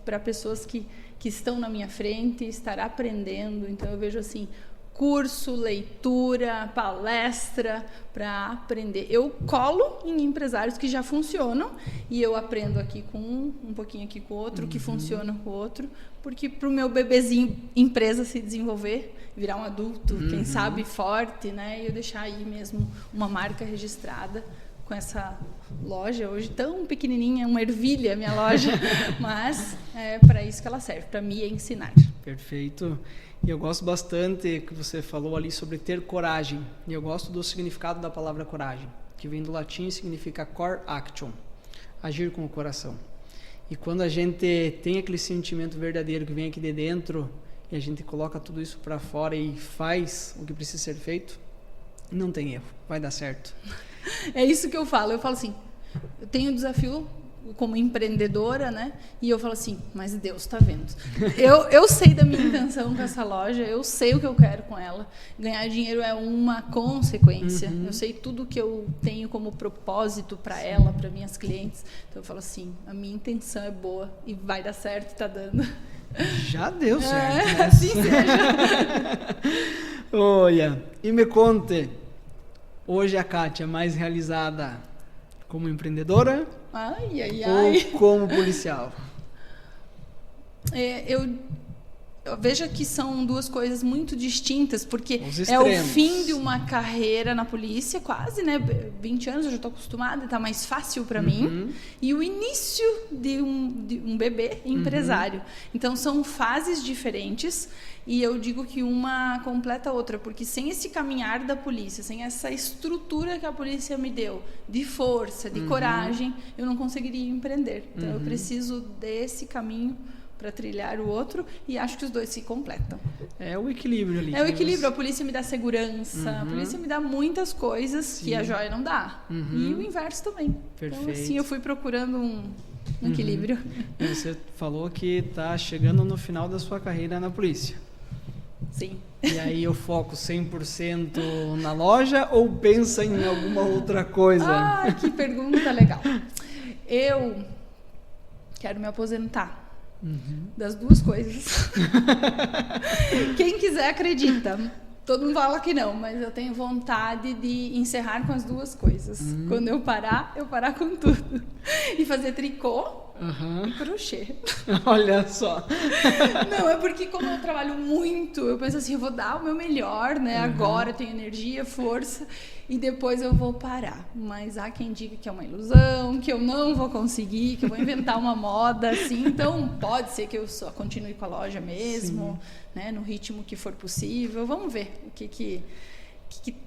para pessoas que estão na minha frente, estar aprendendo. Então eu vejo assim, curso, leitura, palestra para aprender. Eu colo em empresários que já funcionam e eu aprendo aqui com um pouquinho aqui com o outro, que funciona com o outro, porque para o meu bebezinho empresa se desenvolver, virar um adulto, quem sabe forte, né? E eu deixar aí mesmo uma marca registrada com essa loja hoje tão pequenininha, uma ervilha minha loja, mas é para isso que ela serve, para me ensinar. Perfeito. E eu gosto bastante que você falou ali sobre ter coragem. E eu gosto do significado da palavra coragem, que vem do latim e significa cor action, agir com o coração. E quando a gente tem aquele sentimento verdadeiro que vem aqui de dentro e a gente coloca tudo isso para fora e faz o que precisa ser feito, não tem erro, vai dar certo. É isso que eu falo assim, eu tenho um desafio como empreendedora, né? E eu falo assim, mas Deus está vendo. Eu sei da minha intenção com essa loja, eu sei o que eu quero com ela. Ganhar dinheiro é uma consequência. Eu sei tudo que eu tenho como propósito para ela, para minhas clientes. Então eu falo assim, a minha intenção é boa e vai dar certo, está dando. Já deu certo. Né? Assim seja. Olha, e me conte, hoje a Kátia é mais realizada como empreendedora ou como policial? Eu vejo que são 2 coisas muito distintas, porque é o fim de uma carreira na polícia, quase, né? 20 anos, eu já estou acostumada, está mais fácil para mim. E o início de um bebê empresário. Então, são fases diferentes. E eu digo que uma completa a outra, porque sem esse caminhar da polícia, sem essa estrutura que a polícia me deu, de força, de coragem, eu não conseguiria empreender. Então, eu preciso desse caminho para trilhar o outro, e acho que os 2 se completam. É o equilíbrio ali. É o equilíbrio. A polícia me dá segurança, a polícia me dá muitas coisas que a joia não dá. E o inverso também. Perfeito. Então, assim, eu fui procurando um equilíbrio. Você falou que está chegando no final da sua carreira na polícia. Sim. E aí eu foco 100% na loja ou pensa em alguma outra coisa? Ah, que pergunta legal. Eu quero me aposentar. Das 2 coisas. Quem quiser acredita. Todo mundo fala que não, mas eu tenho vontade de encerrar com as 2 coisas. Quando eu parar com tudo. E fazer tricô e crochê. Olha só. Não, é porque como eu trabalho muito, eu penso assim, eu vou dar o meu melhor, né? Agora eu tenho energia, força, e depois eu vou parar. Mas há quem diga que é uma ilusão, que eu não vou conseguir, que eu vou inventar uma moda, assim. Então, pode ser que eu só continue com a loja mesmo, né? No ritmo que for possível. Vamos ver o que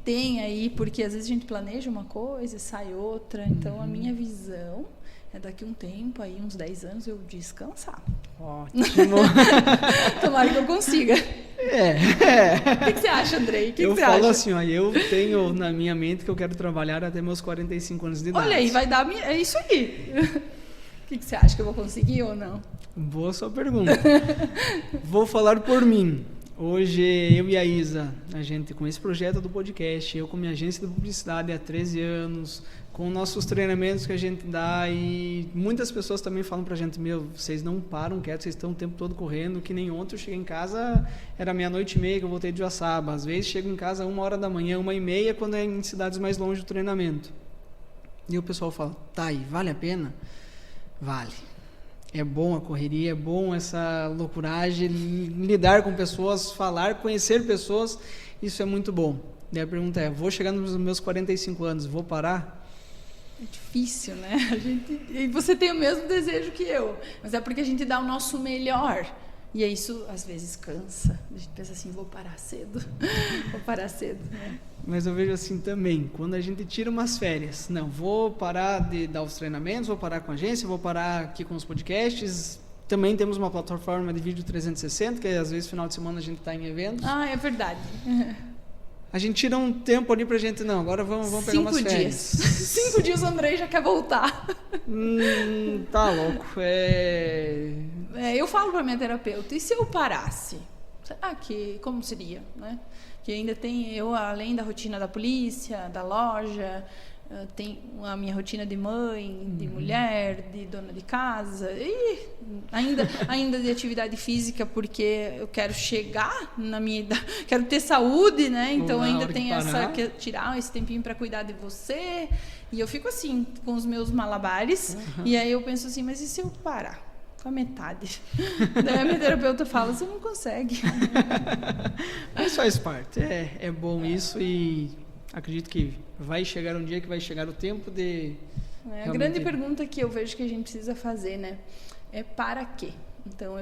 tem aí, porque às vezes a gente planeja uma coisa e sai outra. Então, a minha visão é daqui um tempo, aí uns 10 anos, eu descansar. Ótimo. Tomara que eu consiga. O que você acha, Andrei? Eu falo assim, ó, eu tenho na minha mente que eu quero trabalhar até meus 45 anos de idade. Olha aí, vai dar... É isso aí. O que você acha, que eu vou conseguir ou não? Boa sua pergunta. Vou falar por mim. Hoje, eu e a Isa, a gente com esse projeto do podcast, eu com minha agência de publicidade há 13 anos, com nossos treinamentos que a gente dá, e muitas pessoas também falam pra gente, vocês não param quietos, vocês estão o tempo todo correndo, que nem ontem eu cheguei em casa, era 00:30 que eu voltei de Joaçaba, às vezes chego em casa 1h da manhã, 1h30, quando é em cidades mais longe do treinamento. E o pessoal fala, tá aí, vale a pena? Vale. É bom a correria, é bom essa loucuragem, lidar com pessoas, falar, conhecer pessoas, isso é muito bom. Daí a pergunta é, vou chegar nos meus 45 anos, vou parar? É difícil, né? E você tem o mesmo desejo que eu, mas é porque a gente dá o nosso melhor. E isso, às vezes, cansa. A gente pensa assim, vou parar cedo, né? Mas eu vejo assim também, quando a gente tira umas férias, não, vou parar de dar os treinamentos, vou parar com a agência, vou parar aqui com os podcasts, também temos uma plataforma de vídeo 360, que às vezes final de semana a gente está em eventos. Ah, é verdade. A gente tira um tempo ali pra gente, não, agora vamos pegar umas férias. 5 dias o Andrei já quer voltar. Tá louco. Eu falo pra minha terapeuta, e se eu parasse? Será que, como seria, né? Que ainda tem eu, além da rotina da polícia, da loja, tem a minha rotina de mãe, de mulher, de dona de casa, e ainda de atividade física, porque eu quero chegar na minha idade, quero ter saúde, né? Então ainda tem que tirar esse tempinho para cuidar de você. E eu fico assim, com os meus malabares, e aí eu penso assim, mas e se eu parar? Com a metade. Daí a minha terapeuta fala, você não consegue. Mas faz parte. É bom isso e acredito que vai chegar um dia que vai chegar o tempo de... A grande pergunta que eu vejo que a gente precisa fazer, né? É para quê? Então,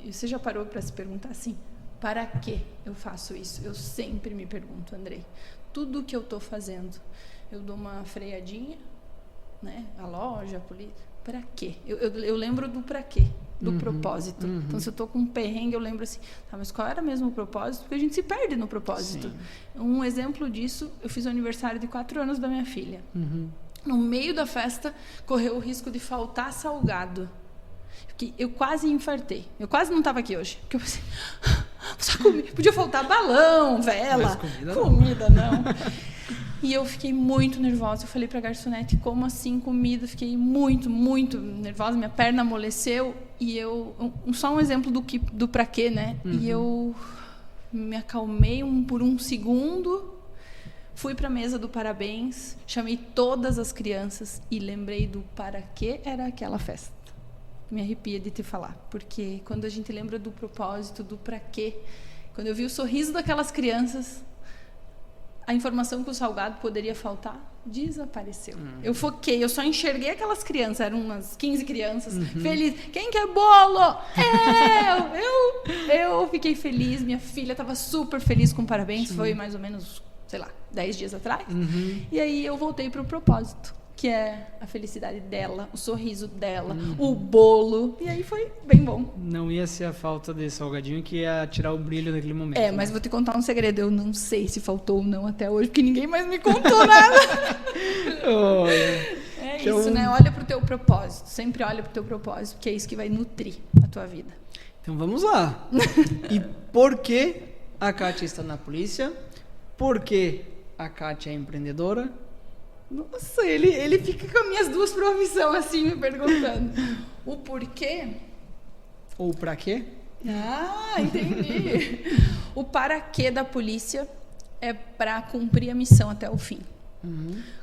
você já parou para se perguntar assim? Para que eu faço isso? Eu sempre me pergunto, Andrei. Tudo que eu estou fazendo, eu dou uma freadinha, né? A loja, a polícia. Para quê? Eu lembro do para quê, do propósito. Então, se eu estou com um perrengue, eu lembro assim, tá, mas qual era mesmo o propósito? Porque a gente se perde no propósito. Sim. Um exemplo disso, eu fiz o aniversário de 4 anos da minha filha. No meio da festa, correu o risco de faltar salgado. Porque eu quase infartei. Eu quase não estava aqui hoje. Porque eu pensei, só podia faltar balão, vela. Mas comida não. E eu fiquei muito nervosa. Eu falei para a garçonete, como assim comida? Fiquei muito, muito nervosa. Minha perna amoleceu. E só um exemplo do pra quê, né? E eu me acalmei por um segundo, fui para a mesa do parabéns, chamei todas as crianças e lembrei do para quê era aquela festa. Me arrepia de te falar. Porque quando a gente lembra do propósito, do pra quê, quando eu vi o sorriso daquelas crianças... A informação que o salgado poderia faltar desapareceu. Eu foquei, eu só enxerguei aquelas crianças, eram umas 15 crianças, felizes. Quem quer bolo? Eu fiquei feliz, minha filha estava super feliz com parabéns, foi mais ou menos, 10 dias atrás. E aí eu voltei para o propósito, que é a felicidade dela, o sorriso dela, o bolo. E aí foi bem bom. Não ia ser a falta de salgadinho que ia tirar o brilho daquele momento. Mas vou te contar um segredo. Eu não sei se faltou ou não até hoje, porque ninguém mais me contou nada. Isso, né? Olha pro teu propósito. Sempre olha pro teu propósito, porque é isso que vai nutrir a tua vida. Então vamos lá. E por que a Kátia está na polícia? Por que a Kátia é empreendedora? Nossa, ele fica com as minhas duas profissões assim, me perguntando. O porquê? Ou pra quê? Entendi. O para quê da polícia é para cumprir a missão até o fim.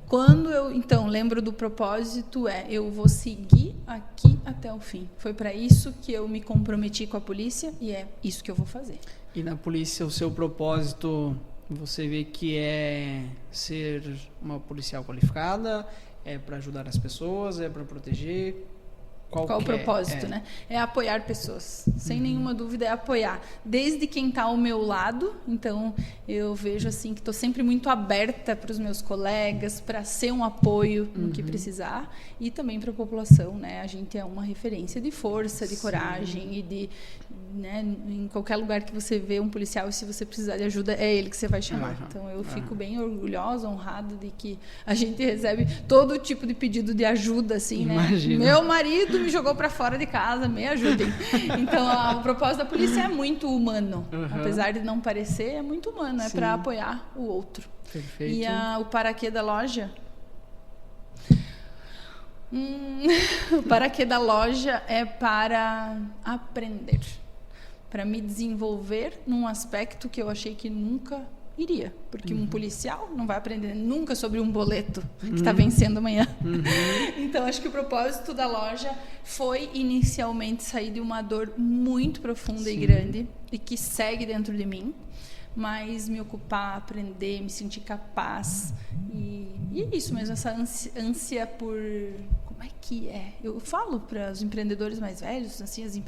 Quando eu, então, lembro do propósito, eu vou seguir aqui até o fim. Foi para isso que eu me comprometi com a polícia e é isso que eu vou fazer. E na polícia, o seu propósito... Você vê que é ser uma policial qualificada, é para ajudar as pessoas, é para proteger? Qual o propósito, né? É apoiar pessoas. Sem nenhuma dúvida, é apoiar. Desde quem está ao meu lado. Então, eu vejo assim que estou sempre muito aberta para os meus colegas, para ser um apoio no que precisar. E também para a população, né? A gente é uma referência de força, de coragem e de... Né, em qualquer lugar que você vê um policial, e se você precisar de ajuda, é ele que você vai chamar. Então, eu fico bem orgulhosa, honrada de que a gente recebe todo tipo de pedido de ajuda, assim, Imagina. né? Meu marido me jogou para fora de casa, me ajudem. Então, o propósito da polícia é muito humano. Apesar de não parecer, é muito humano. É para apoiar o outro. Perfeito. E o para quê da loja? O para quê da loja é para aprender. Para me desenvolver num aspecto que eu achei que nunca Iria, porque um policial não vai aprender nunca sobre um boleto que está vencendo amanhã. Então, acho que o propósito da loja foi inicialmente sair de uma dor muito profunda e grande e que segue dentro de mim, mas me ocupar, aprender, me sentir capaz e é isso mesmo, essa ânsia por... Como é que é? Eu falo para os empreendedores mais velhos, assim,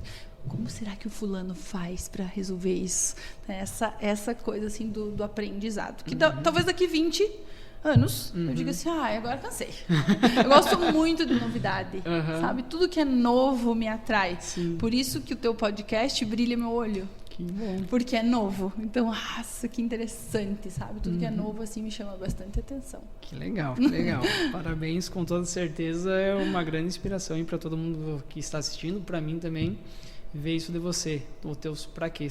como será que o fulano faz para resolver isso? Essa coisa assim do aprendizado. Que talvez daqui 20 anos eu diga assim, agora cansei. Eu gosto muito de novidade, sabe? Tudo que é novo me atrai. Sim. Por isso que o teu podcast brilha meu olho. Que bom. Porque é novo. Então, nossa, que interessante, sabe? Tudo que é novo, assim, me chama bastante atenção. Que legal, que legal. Parabéns, com toda certeza é uma grande inspiração para todo mundo que está assistindo, para mim também, ver isso de você, os teus pra quê.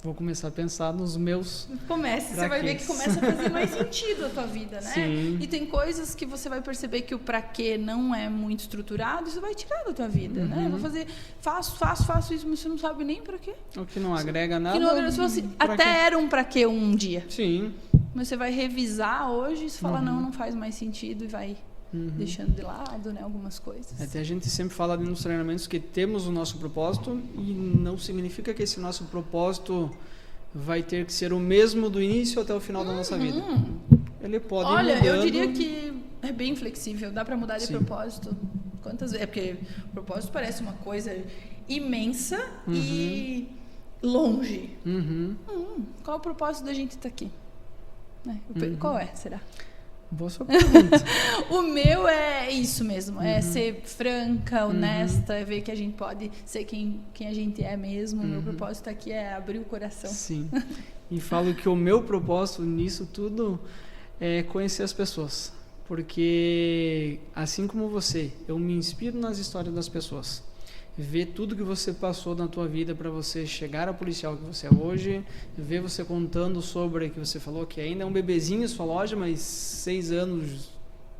Vou começar a pensar nos meus... Você vai ver que começa a fazer mais sentido a tua vida, né? Sim. E tem coisas que você vai perceber que o pra quê não é muito estruturado, isso vai tirar da tua vida, né? Vou fazer, faço isso, mas você não sabe nem pra quê. O que não agrega nada. Que não agrega, assim, até era um pra quê um dia. Sim. Mas você vai revisar hoje e você fala, não faz mais sentido e vai... deixando de lado, né, algumas coisas. Até a gente sempre fala nos treinamentos que temos o nosso propósito e não significa que esse nosso propósito vai ter que ser o mesmo do início até o final da nossa vida. Ele pode ir mudando. Eu diria que é bem flexível, dá para mudar de propósito. Quantas vezes? É porque o propósito parece uma coisa imensa e longe. Qual o propósito da gente estar aqui? Qual é, será? Boa sua pergunta. O meu é isso mesmo, é ser franca, honesta, é ver que a gente pode ser quem a gente é mesmo. O meu propósito aqui é abrir o coração. Sim. E falo que o meu propósito nisso tudo é conhecer as pessoas. Porque, assim como você, eu me inspiro nas histórias das pessoas. Ver tudo que você passou na tua vida para você chegar ao policial que você é hoje, ver você contando sobre, que você falou que ainda é um bebezinho sua loja, mas 6 anos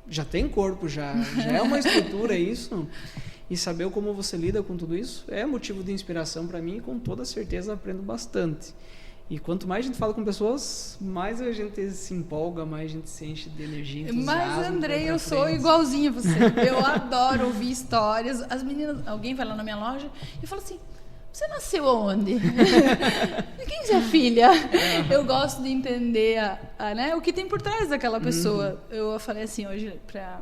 já tem corpo, já é uma estrutura isso, e saber como você lida com tudo isso é motivo de inspiração para mim e com toda certeza aprendo bastante. E quanto mais a gente fala com pessoas, mais a gente se empolga, mais a gente se enche de energia, entusiasmo. Mas, Andrei, eu sou igualzinha a você. Eu adoro ouvir histórias. As meninas, alguém vai lá na minha loja e fala assim, você nasceu aonde? De quem você é filha? Eu gosto de entender né, o que tem por trás daquela pessoa. Eu falei assim hoje para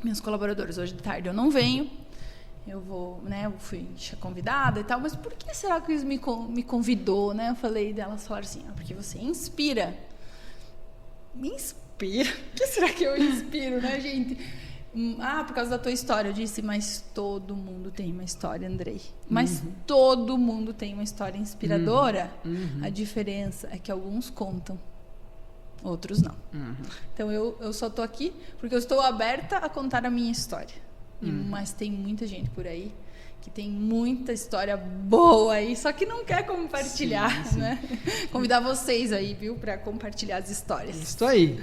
meus colaboradores, hoje de tarde eu não venho. Eu vou, né, eu fui convidada e tal, mas por que será que eles me convidou, né? Eu falei delas, falaram assim, porque você inspira. Me inspira? O que será que eu inspiro, né, gente? Por causa da tua história. Eu disse, mas todo mundo tem uma história, Andrei. Mas todo mundo tem uma história inspiradora. A diferença é que alguns contam, outros não. Então eu só tô aqui porque eu estou aberta a contar a minha história. Mas tem muita gente por aí que tem muita história boa aí, só que não quer compartilhar, né? Convidar vocês aí, viu, para compartilhar as histórias. Isso aí.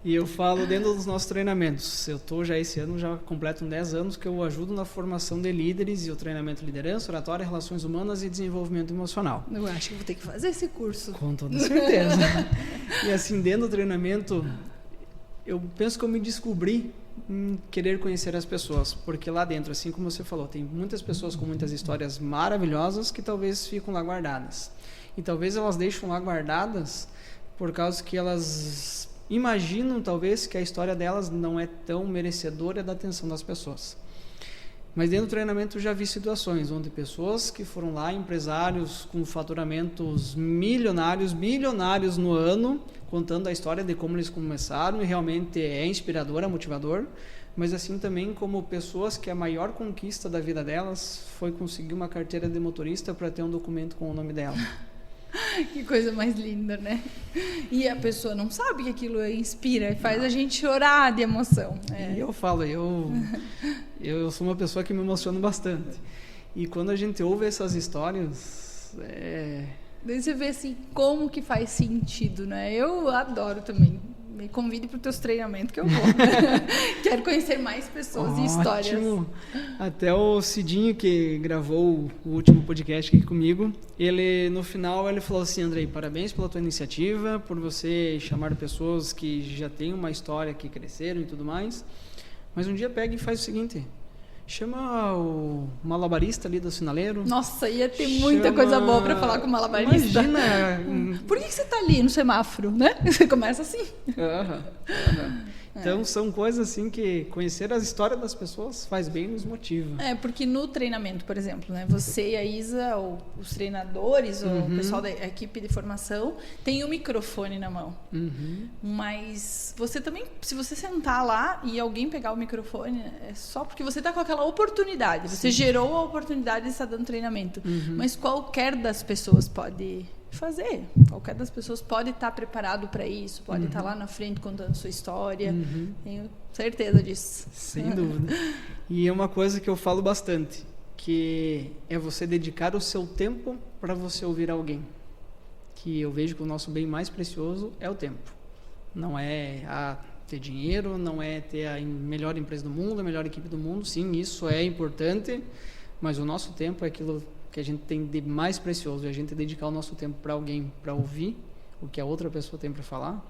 E eu falo dentro dos nossos treinamentos. Eu tô já esse ano, já completo 10 anos que eu ajudo na formação de líderes e o treinamento de liderança, oratória, relações humanas e desenvolvimento emocional. Eu acho que vou ter que fazer esse curso. Com toda certeza. E assim, dentro do treinamento, eu penso que eu me descobri em querer conhecer as pessoas, porque lá dentro, assim como você falou, tem muitas pessoas com muitas histórias maravilhosas que talvez ficam lá guardadas. E talvez elas deixam lá guardadas por causa que elas imaginam, talvez, que a história delas não é tão merecedora da atenção das pessoas. Mas dentro do treinamento eu já vi situações onde pessoas que foram lá, empresários com faturamentos milionários, bilionários no ano, contando a história de como eles começaram, e realmente é inspirador, motivador, mas assim também como pessoas que a maior conquista da vida delas foi conseguir uma carteira de motorista para ter um documento com o nome dela. Que coisa mais linda, né? E a pessoa não sabe que aquilo inspira e faz a gente chorar de emoção. E eu falo, eu sou uma pessoa que me emociono bastante. E quando a gente ouve essas histórias, Daí você vê assim, como que faz sentido, né? Eu adoro também Me convide para os teus treinamentos que eu vou. Quero conhecer mais pessoas e histórias. Até o Cidinho, que gravou o último podcast aqui comigo, ele no final ele falou assim: Andrei, parabéns pela tua iniciativa, por você chamar pessoas que já têm uma história, que cresceram e tudo mais, mas um dia pega e faz o seguinte: chama o malabarista ali do sinaleiro. Nossa, ia ter muita coisa boa para falar com o malabarista. Imagina! Por que você tá ali no semáforo, né? Você começa assim. Então, são coisas assim que conhecer a história das pessoas faz bem e nos motiva. Porque no treinamento, por exemplo, né? Você e a Isa, ou os treinadores, ou o pessoal da equipe de formação, tem o microfone na mão. Mas você também, se você sentar lá e alguém pegar o microfone, é só porque você está com aquela oportunidade. Você gerou a oportunidade de estar dando treinamento. Mas qualquer das pessoas pode fazer. Qualquer das pessoas pode estar preparado para isso, pode estar lá na frente contando sua história. Tenho certeza disso. Sem dúvida. E é uma coisa que eu falo bastante, que é você dedicar o seu tempo para você ouvir alguém. Que eu vejo que o nosso bem mais precioso é o tempo. Não é ter dinheiro, não é ter a melhor empresa do mundo, a melhor equipe do mundo. Sim, isso é importante, mas o nosso tempo é aquilo que a gente tem de mais precioso, e a gente dedicar o nosso tempo para alguém, para ouvir o que a outra pessoa tem para falar.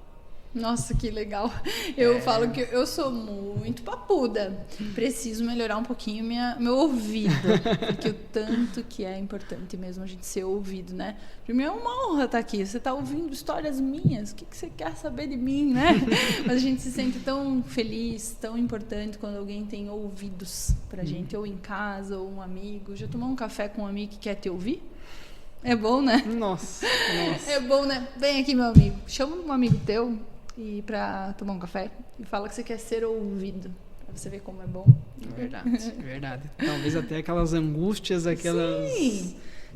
Nossa, que legal. Eu falo que eu sou muito papuda. Preciso melhorar um pouquinho meu ouvido, porque o tanto que é importante mesmo a gente ser ouvido, né? Para mim é uma honra estar aqui. Você está ouvindo histórias minhas, o que você quer saber de mim, né? Mas a gente se sente tão feliz, tão importante quando alguém tem ouvidos pra gente, ou em casa, ou um amigo. Já tomou um café com um amigo que quer te ouvir? É bom, né? Nossa. É bom, né? Vem aqui, meu amigo. Chama um amigo teu para tomar um café e fala que você quer ser ouvido, para você ver como é bom. Verdade. Talvez até aquelas angústias, aquelas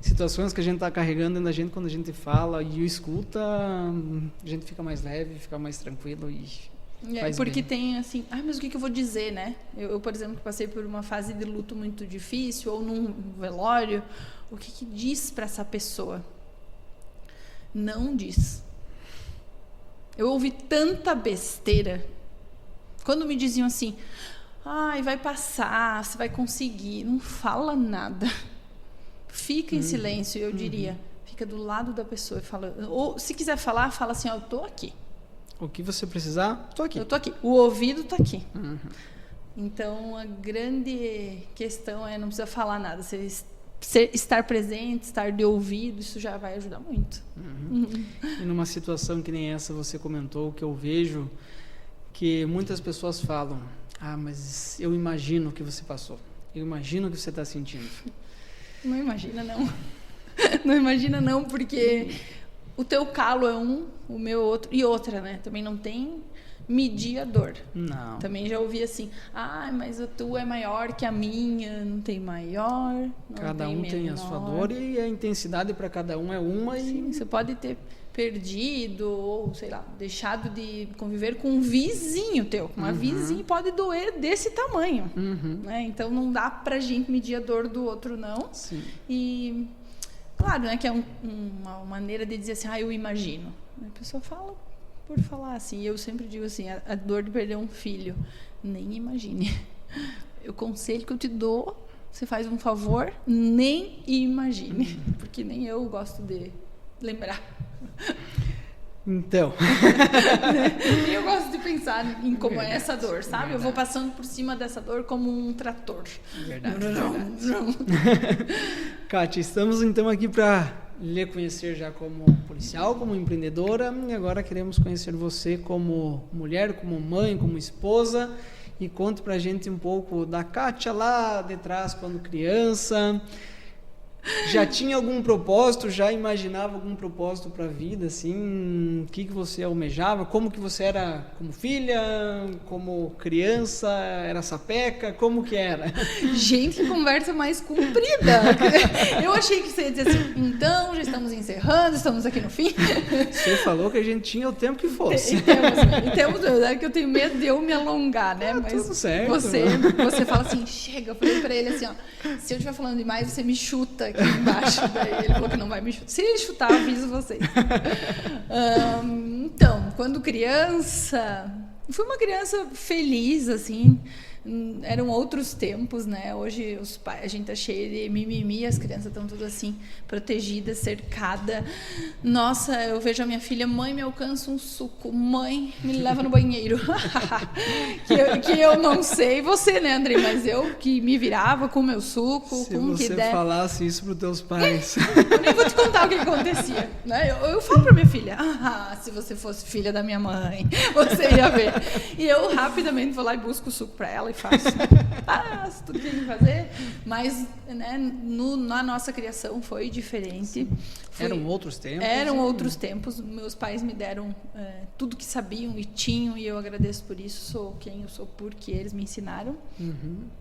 situações que a gente está carregando dentro da gente, quando a gente fala e o escuta, a gente fica mais leve, fica mais tranquilo e faz porque bem. tem assim, mas o que eu vou dizer, né? Eu, por exemplo, passei por uma fase de luto muito difícil, ou num velório, o que diz para essa pessoa? Não diz. Eu ouvi tanta besteira. Quando me diziam assim, vai passar, você vai conseguir. Não fala nada. Fica em silêncio. Eu diria, fica do lado da pessoa e fala. Ou se quiser falar, fala assim, eu tô aqui. O que você precisar, tô aqui. Eu tô aqui. O ouvido tá aqui. Então, a grande questão é não precisa falar nada. Você estar presente, estar de ouvido, isso já vai ajudar muito. E numa situação que nem essa você comentou, que eu vejo que muitas pessoas falam, mas eu imagino o que você passou, eu imagino o que você está sentindo. Não imagina não. Não imagina não, porque o teu calo é um, o meu outro, e outra, né? Também não tem medir a dor. Não. Também já ouvi assim, mas a tua é maior que a minha, não tem maior, não cada tem um menor. tem a sua dor e a intensidade para cada um é uma. Sim, você pode ter perdido ou, sei lá, deixado de conviver com um vizinho teu. Uma vizinha pode doer desse tamanho. Né? Então, não dá pra gente medir a dor do outro, não. Sim. E, claro, né, que é uma maneira de dizer assim, eu imagino. A pessoa fala por falar assim. Eu sempre digo assim, a dor de perder um filho, nem imagine. O conselho que eu te dou, você faz um favor, nem imagine. Porque nem eu gosto de lembrar. Então. Eu gosto de pensar em como é essa dor, sabe? Verdade. Eu vou passando por cima dessa dor como um trator. Verdade. Kátia, estamos então aqui para lhe conhecer já como policial, como empreendedora, e agora queremos conhecer você como mulher, como mãe, como esposa. E conte pra gente um pouco da Kátia lá de trás, quando criança. Já tinha algum propósito? Já imaginava algum propósito para a vida? Assim, o que você almejava? Como que você era como filha? Como criança? Era sapeca? Como que era? Gente, que conversa mais comprida! Eu achei que você ia dizer assim, então, já estamos encerrando, estamos aqui no fim. Você falou que a gente tinha o tempo que fosse. E temos, é que eu tenho medo de eu me alongar, né? Mas tudo certo. Você fala assim, chega, eu falei pra ele assim, se eu estiver falando demais, você me chuta aqui embaixo. Daí ele falou que não vai me chutar. Se ele chutar, eu aviso vocês. Então, Então, quando criança, fui uma criança feliz, assim. Eram outros tempos, né? Hoje os pais, a gente tá cheio de mimimi, as crianças estão tudo assim, protegidas, cercada. Nossa, eu vejo a minha filha, mãe, me alcança um suco, mãe, me leva no banheiro. que eu não sei você, né, Andrei? Mas eu que me virava com o meu suco, se com o que der. Se você falasse isso pros teus pais. Eu nem vou te contar o que acontecia, né? Eu falo pra minha filha, se você fosse filha da minha mãe, você ia ver. E eu rapidamente vou lá e busco o suco pra ela e faço tudo que tem que fazer, mas né, na nossa criação foi diferente. Eram outros tempos? Eram outros tempos. Meus pais me deram tudo que sabiam e tinham, e eu agradeço por isso. Sou quem eu sou porque eles me ensinaram.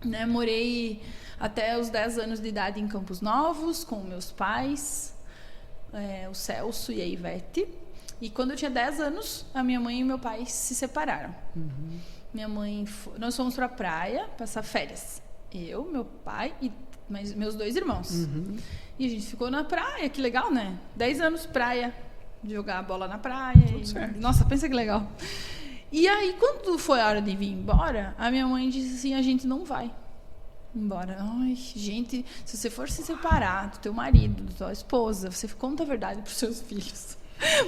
Né, morei até os 10 anos de idade em Campos Novos com meus pais, o Celso e a Ivete. E quando eu tinha 10 anos, a minha mãe e meu pai se separaram. Minha mãe, nós fomos pra praia passar férias. Eu, meu pai e meus 2 irmãos. E a gente ficou na praia, que legal, né? 10 anos praia, jogar a bola na praia. Nossa, pensa que legal. E aí, quando foi a hora de vir embora, a minha mãe disse assim, a gente não vai embora. Ai, gente, se você for se separar do teu marido, da tua esposa, você conta a verdade pros seus filhos.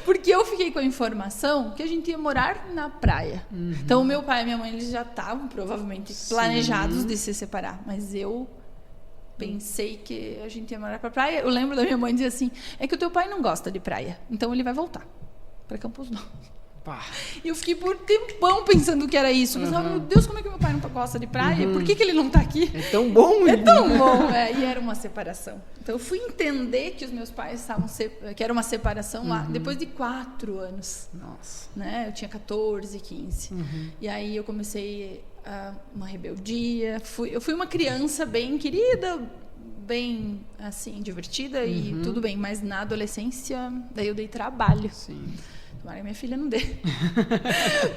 Porque eu fiquei com a informação que a gente ia morar na praia. Então, o meu pai e minha mãe eles já estavam provavelmente planejados de se separar. Mas eu pensei que a gente ia morar pra praia. Eu lembro da minha mãe dizer assim, é que o teu pai não gosta de praia, então ele vai voltar para Campos Novos. E eu fiquei por tempão pensando que era isso. Mas, meu Deus, como é que meu pai não gosta de praia? Por que ele não está aqui? É tão bom. É tão bom. E era uma separação. Então, eu fui entender que os meus pais estavam... que era uma separação lá depois de 4 anos. Nossa. Né? Eu tinha 14, 15. E aí, eu comecei uma rebeldia. Eu fui uma criança bem querida, bem, assim, divertida e tudo bem. Mas, na adolescência, daí eu dei trabalho. Sim. Tomara que a minha filha não dê.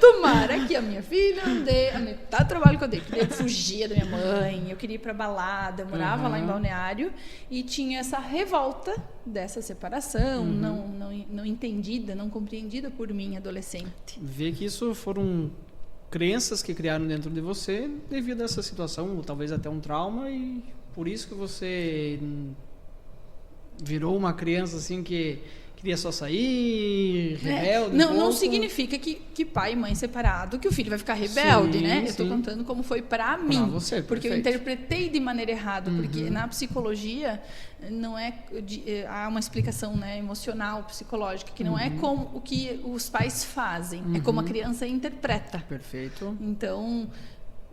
Tomara que a minha filha não dê. A metade do trabalho que eu dei. Porque eu fugia da minha mãe, eu queria ir pra balada, eu morava lá em Balneário e tinha essa revolta dessa separação, não entendida, não compreendida por mim, adolescente. Vê que isso foram crenças que criaram dentro de você devido a essa situação, ou talvez até um trauma, e por isso que você virou uma criança assim que queria só sair, rebelde. Não significa que pai e mãe separado, que o filho vai ficar rebelde, né? Eu estou contando como foi para mim. Pra você, porque perfeito. Eu interpretei de maneira errada. Porque na psicologia não há uma explicação, né, emocional, psicológica, que não é como o que os pais fazem, é como a criança interpreta. Perfeito. Então,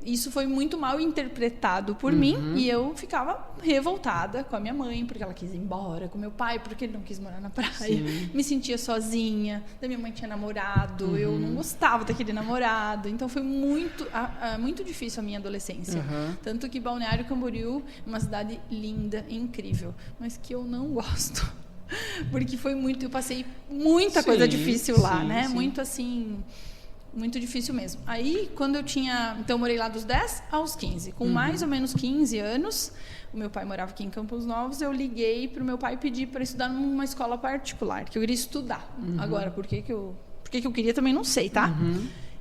isso foi muito mal interpretado por mim e eu ficava revoltada com a minha mãe porque ela quis ir embora, com meu pai porque ele não quis morar na praia. Sim. Me sentia sozinha, da minha mãe tinha namorado, eu não gostava daquele namorado, então foi muito difícil a minha adolescência. Tanto que Balneário Camboriú é uma cidade linda, incrível, mas que eu não gosto. Porque eu passei muita coisa difícil lá, né? Muito assim... Muito difícil mesmo. Aí, quando eu tinha... Então, eu morei lá dos 10 aos 15. Com mais ou menos 15 anos, o meu pai morava aqui em Campos Novos, eu liguei para o meu pai e pedi para estudar numa escola particular, que eu queria estudar. Agora, por que eu queria também não sei, tá?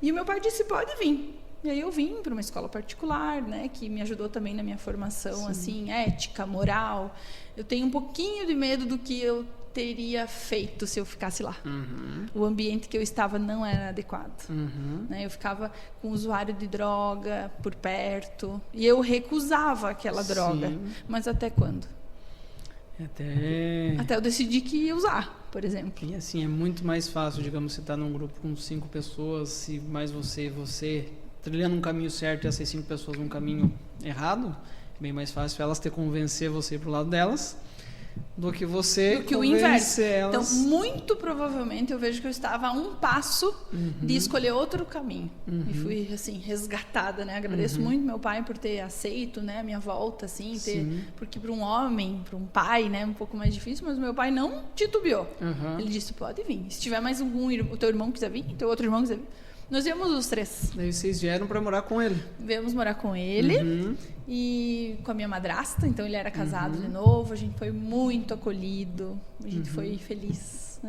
E o meu pai disse, pode vir. E aí eu vim para uma escola particular, né, que me ajudou também na minha formação, assim, ética, moral. Eu tenho um pouquinho de medo do que eu teria feito se eu ficasse lá. O ambiente que eu estava não era adequado. Né? Eu ficava com usuário de droga por perto e eu recusava aquela droga. Mas até quando? Até eu decidi que ia usar, por exemplo. E assim, é muito mais fácil, digamos, você tá num grupo com 5 pessoas, se mais você trilhando um caminho certo e essas 5 pessoas um caminho errado, é bem mais fácil elas te convencer você pro lado delas do que o inverso. Então, muito provavelmente, eu vejo que eu estava a um passo de escolher outro caminho. E fui, assim, resgatada, né? Agradeço muito meu pai por ter aceito, né, a minha volta, assim, porque para um homem, para um pai, né, um pouco mais difícil, mas meu pai não titubeou. Ele disse, pode vir. Se tiver mais o teu irmão quiser vir, teu outro irmão quiser vir, Nós viemos os 3. Daí vocês vieram para morar com ele? Viemos morar com ele e com a minha madrasta. Então ele era casado de novo. A gente foi muito acolhido. A gente foi feliz.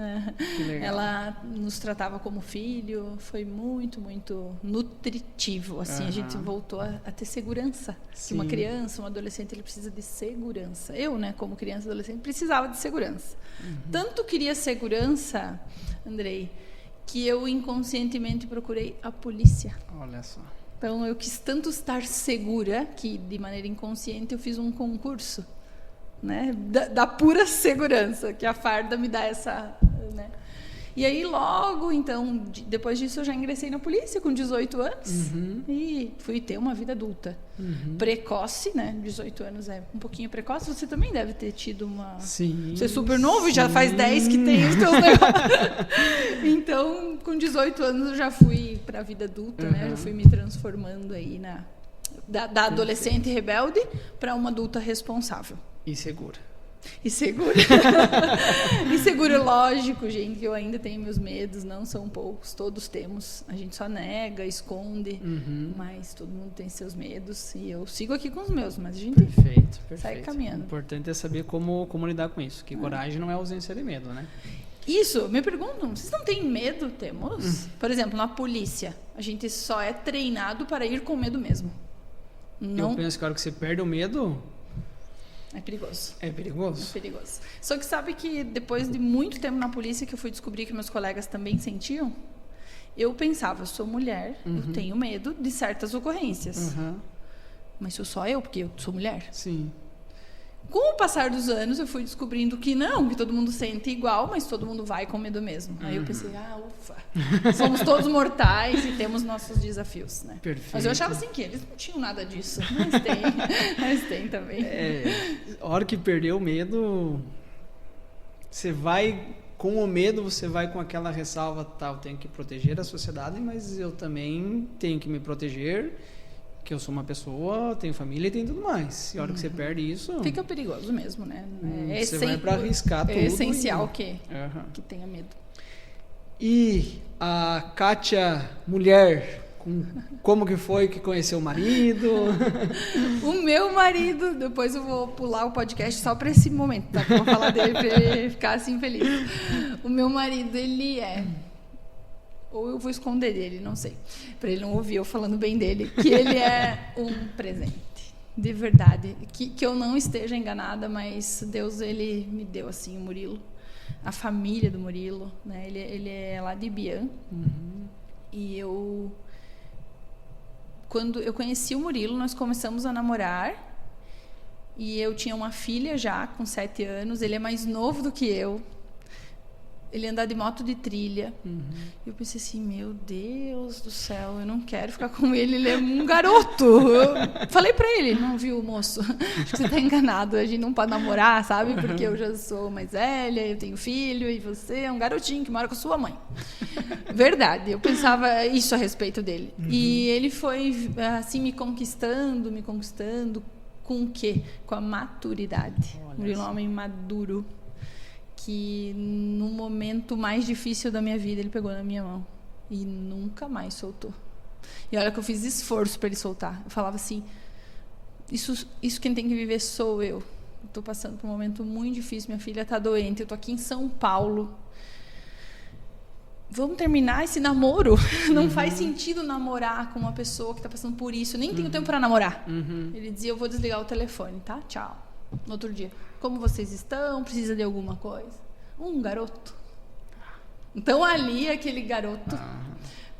Que legal. Ela nos tratava como filho. Foi muito, muito nutritivo. Assim, a gente voltou a ter segurança. Que uma criança, um adolescente, ele precisa de segurança. Eu, né, como criança e adolescente, precisava de segurança. Tanto queria segurança, Andrei, que eu inconscientemente procurei a polícia. Olha só. Então eu quis tanto estar segura que de maneira inconsciente eu fiz um concurso, né, da pura segurança, que a farda me dá essa, né? E aí logo, então, depois disso eu já ingressei na polícia com 18 anos e fui ter uma vida adulta. Precoce, né? 18 anos é um pouquinho precoce. Você também deve ter tido uma... Sim. Você é super novo, já faz 10 que tem os teus negócios. Então, com 18 anos eu já fui para a vida adulta, né? Já fui me transformando aí da adolescente rebelde para uma adulta responsável. E segura. E segura. E segura, lógico, gente, que eu ainda tenho meus medos, não são poucos, todos temos. A gente só nega, esconde, mas todo mundo tem seus medos. E eu sigo aqui com os meus, mas a gente sai caminhando. O importante é saber como lidar com isso, que coragem não é ausência de medo, né? Isso, me perguntam, vocês não têm medo? Temos. Por exemplo, na polícia, a gente só é treinado para ir com medo mesmo. Não... Eu penso que a hora que você perde o medo... É perigoso. É perigoso? É perigoso. Só que sabe que depois de muito tempo na polícia, que eu fui descobrir que meus colegas também sentiam, eu pensava, eu sou mulher, eu tenho medo de certas ocorrências. Mas sou só eu, porque eu sou mulher? Sim. Com o passar dos anos, eu fui descobrindo que não, que todo mundo sente igual, mas todo mundo vai com medo mesmo. Aí eu pensei, ufa, somos todos mortais e temos nossos desafios, né? Perfeito. Mas eu achava assim que eles não tinham nada disso, mas tem também. A hora que perdeu o medo, você vai com o medo, você vai com aquela ressalva, eu tenho que proteger a sociedade, mas eu também tenho que me proteger, que eu sou uma pessoa, tenho família e tenho tudo mais. E a hora que você perde isso... Fica perigoso mesmo, né? Você vai para arriscar tudo. É essencial que tenha medo. E a Kátia, mulher, como que foi que conheceu o marido? O meu marido, depois eu vou pular o podcast só para esse momento, tá? Eu vou falar dele para ele ficar assim feliz. O meu marido, ele é... Ou eu vou esconder dele, não sei. Para ele não ouvir eu falando bem dele. Que ele é um presente. De verdade. Que eu não esteja enganada, mas Deus, ele me deu assim o Murilo. A família do Murilo, né? Ele é lá de Bian. E quando eu conheci o Murilo, nós começamos a namorar. E eu tinha uma filha já, com 7 anos. Ele é mais novo do que eu. Ele anda de moto de trilha. E eu pensei assim, meu Deus do céu, eu não quero ficar com ele, ele é um garoto. Eu falei pra ele, não viu, moço? Acho que você tá enganado, a gente não pode namorar, sabe? Porque eu já sou mais velha, eu tenho filho, e você é um garotinho que mora com a sua mãe. Verdade, eu pensava isso a respeito dele. E ele foi, assim, me conquistando, com o quê? Com a maturidade. Um homem maduro. Que no momento mais difícil da minha vida ele pegou na minha mão e nunca mais soltou. E olha que eu fiz esforço para ele soltar. Eu falava assim, isso quem tem que viver sou eu. Estou passando por um momento muito difícil, minha filha está doente, eu estou aqui em São Paulo. Vamos terminar esse namoro? Não faz sentido namorar com uma pessoa que está passando por isso. Eu nem tenho tempo para namorar. Ele dizia, eu vou desligar o telefone, tá? Tchau. No outro dia, como vocês estão? Precisa de alguma coisa? Um garoto. Então ali aquele garoto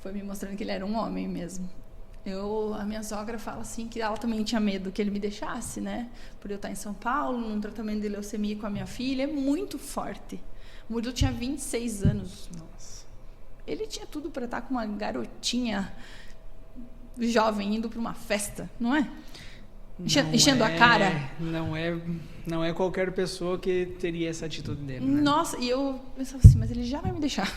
foi me mostrando que ele era um homem mesmo. A minha sogra fala assim que ela também tinha medo que ele me deixasse, né? Por eu estar em São Paulo, num tratamento de leucemia com a minha filha, é muito forte. O Murilo tinha 26 anos. Nossa. Ele tinha tudo para estar com uma garotinha jovem indo para uma festa, não é? Enchendo a cara. Não é qualquer pessoa que teria essa atitude dele, né? Nossa, e eu pensava assim, mas ele já vai me deixar.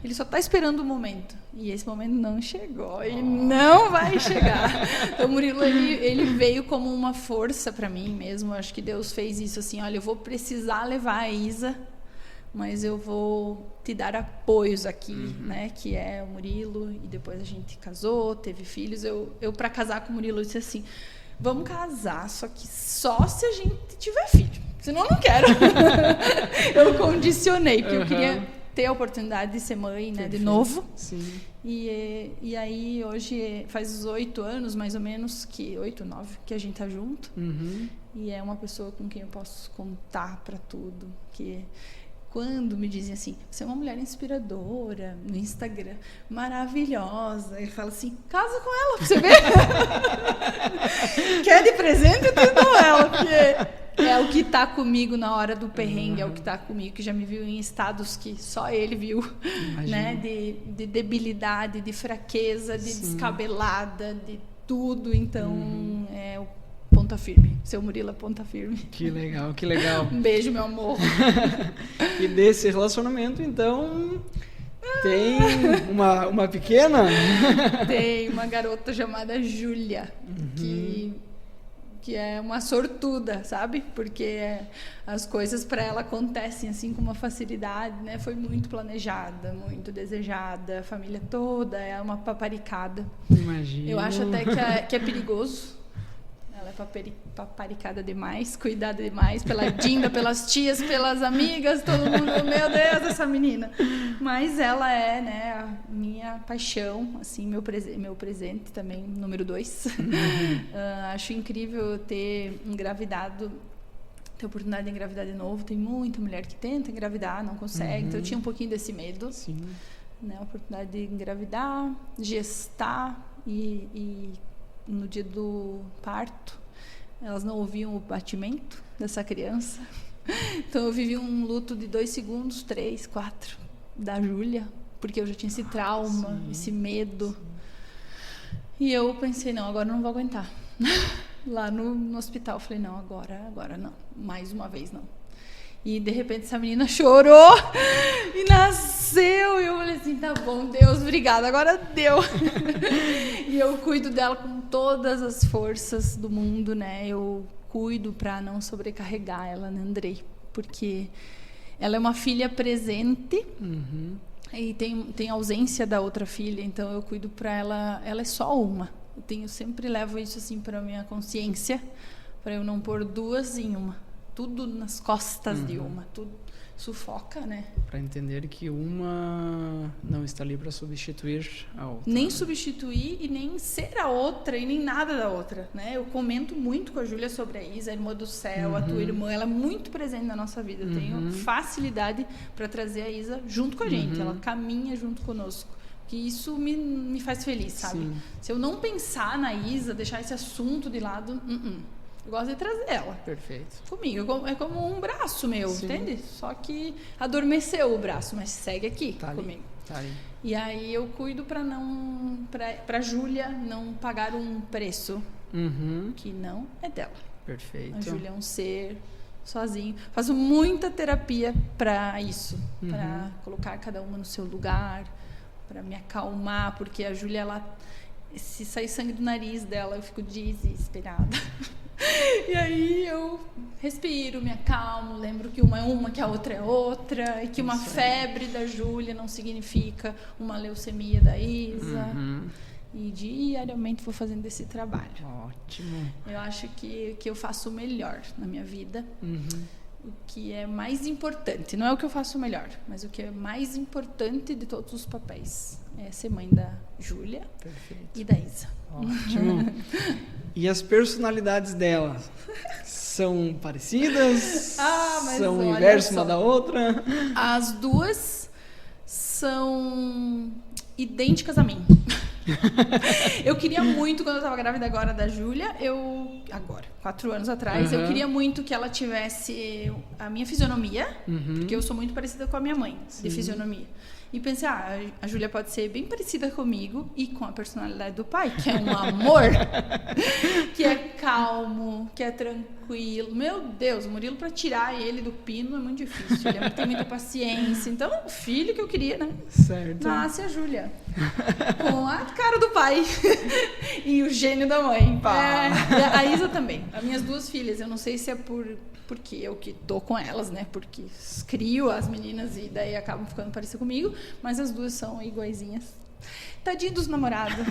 Ele só está esperando o momento. E esse momento não chegou. E não vai chegar. Então o Murilo, ele veio como uma força para mim mesmo. Acho que Deus fez isso assim, olha, eu vou precisar levar a Isa, mas eu vou te dar apoios aqui, né? Que é o Murilo, e depois a gente casou, teve filhos. Eu para casar com o Murilo, eu disse assim, vamos casar, só que só se a gente tiver filho, senão eu não quero. Eu condicionei, porque eu queria ter a oportunidade de ser mãe, né, de novo. Sim. E aí, hoje, faz 8 anos, mais ou menos, 8, 9, que a gente tá junto. E é uma pessoa com quem eu posso contar para tudo, que... Quando me dizem assim, você é uma mulher inspiradora no Instagram, maravilhosa, ele fala assim, casa com ela pra você ver. Quer de presente, eu dou ela, porque é o que tá comigo na hora do perrengue, é o que tá comigo, que já me viu em estados que só ele viu, né? De debilidade, de fraqueza, de descabelada, de tudo. Então, é o ponta firme. Seu Murilo é ponta firme. Que legal, que legal. Um beijo, meu amor. E desse relacionamento, então, tem uma pequena? Tem uma garota chamada Júlia, que é uma sortuda, sabe? Porque as coisas para ela acontecem assim com uma facilidade, né? Foi muito planejada, muito desejada, a família toda é uma paparicada. Imagina. Eu acho até que é perigoso. Ela é paparicada demais, cuidada demais pela Dinda, pelas tias, pelas amigas, todo mundo, meu Deus, essa menina. Mas ela é, né, a minha paixão, assim, meu presente também, número 2. Acho incrível ter engravidado, ter a oportunidade de engravidar de novo. Tem muita mulher que tenta engravidar, não consegue, então eu tinha um pouquinho desse medo. Sim. Né, a oportunidade de engravidar, gestar e no dia do parto, elas não ouviam o batimento dessa criança. Então eu vivi um luto de 2 segundos, 3, 4, da Júlia, porque eu já tinha esse trauma, esse medo. E eu pensei, não, agora eu não vou aguentar. Lá no hospital, eu falei, não, agora não, mais uma vez não. E de repente essa menina chorou e nasceu. E eu falei assim, tá bom, Deus, obrigada, agora deu. E eu cuido dela com todas as forças do mundo, né? Eu cuido para não sobrecarregar ela, né, Andrei? Porque ela é uma filha presente e tem ausência da outra filha, então eu cuido para ela. Ela é só uma. Eu sempre levo isso assim para minha consciência, para eu não pôr 2 em uma. Tudo nas costas de uma, tudo sufoca, né? Para entender que uma não está ali para substituir a outra. Nem substituir e nem ser a outra e nem nada da outra, né? Eu comento muito com a Júlia sobre a Isa, a irmã do céu, a tua irmã, ela é muito presente na nossa vida. Eu tenho facilidade para trazer a Isa junto com a gente, ela caminha junto conosco. Que isso me faz feliz, sabe? Sim. Se eu não pensar na Isa, deixar esse assunto de lado, eu gosto de trazer ela. Perfeito. Comigo. É como um braço meu, entende? Só que adormeceu o braço, mas segue aqui comigo. Tá aí. E aí eu cuido pra Júlia não pagar um preço que não é dela. Perfeito. A Júlia é um ser sozinho. Faço muita terapia para isso, para colocar cada uma no seu lugar, para me acalmar, porque a Júlia, ela, se sair sangue do nariz dela, eu fico desesperada. E aí eu respiro, me acalmo, lembro que uma é uma, que a outra é outra, e que uma febre da Júlia não significa uma leucemia da Isa. E diariamente vou fazendo esse trabalho. Ótimo. Eu acho que eu faço o melhor na minha vida. O que é mais importante, não é o que eu faço melhor, mas o que é mais importante de todos os papéis é ser mãe da Júlia e da Isa. Ótimo. E as personalidades dela são parecidas? Mas são o inverso uma da outra? As duas são idênticas a mim. Eu queria muito, quando eu estava grávida agora da Júlia, 4 anos atrás, eu queria muito que ela tivesse a minha fisionomia, porque eu sou muito parecida com a minha mãe, de fisionomia. E pensei, a Júlia pode ser bem parecida comigo e com a personalidade do pai, que é um amor, que é calmo, que é tranquilo. Meu Deus, o Murilo, para tirar ele do pino é muito difícil. Ele tem muita paciência. Então, o filho que eu queria, né? Certo. Nasce a Júlia. Com a cara do pai e o gênio da mãe. A Isa também. As minhas 2 filhas, eu não sei se é porque eu que tô com elas, né? Porque crio as meninas e daí acabam ficando parecidas comigo, mas as 2 são iguaizinhas. Tadinho dos namorados.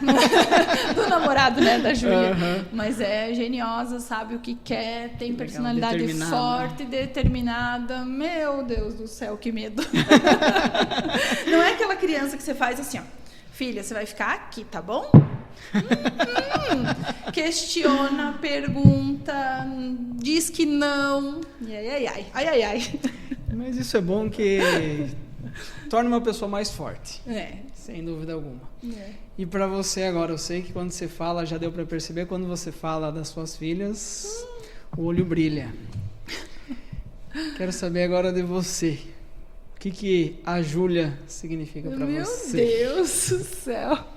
Do namorado, né, da Júlia. Mas é geniosa, sabe o que quer, tem personalidade forte, determinada. Meu Deus do céu, que medo. Não é aquela criança que você faz assim, ó. Filha, você vai ficar aqui, tá bom? Questiona, pergunta, diz que não. Ai. Mas isso é bom que torna uma pessoa mais forte. Sem dúvida alguma. E para você agora, eu sei que quando você fala, já deu para perceber, quando você fala das suas filhas, o olho brilha. Quero saber agora de você. O que a Júlia significa para você? Meu Deus do céu.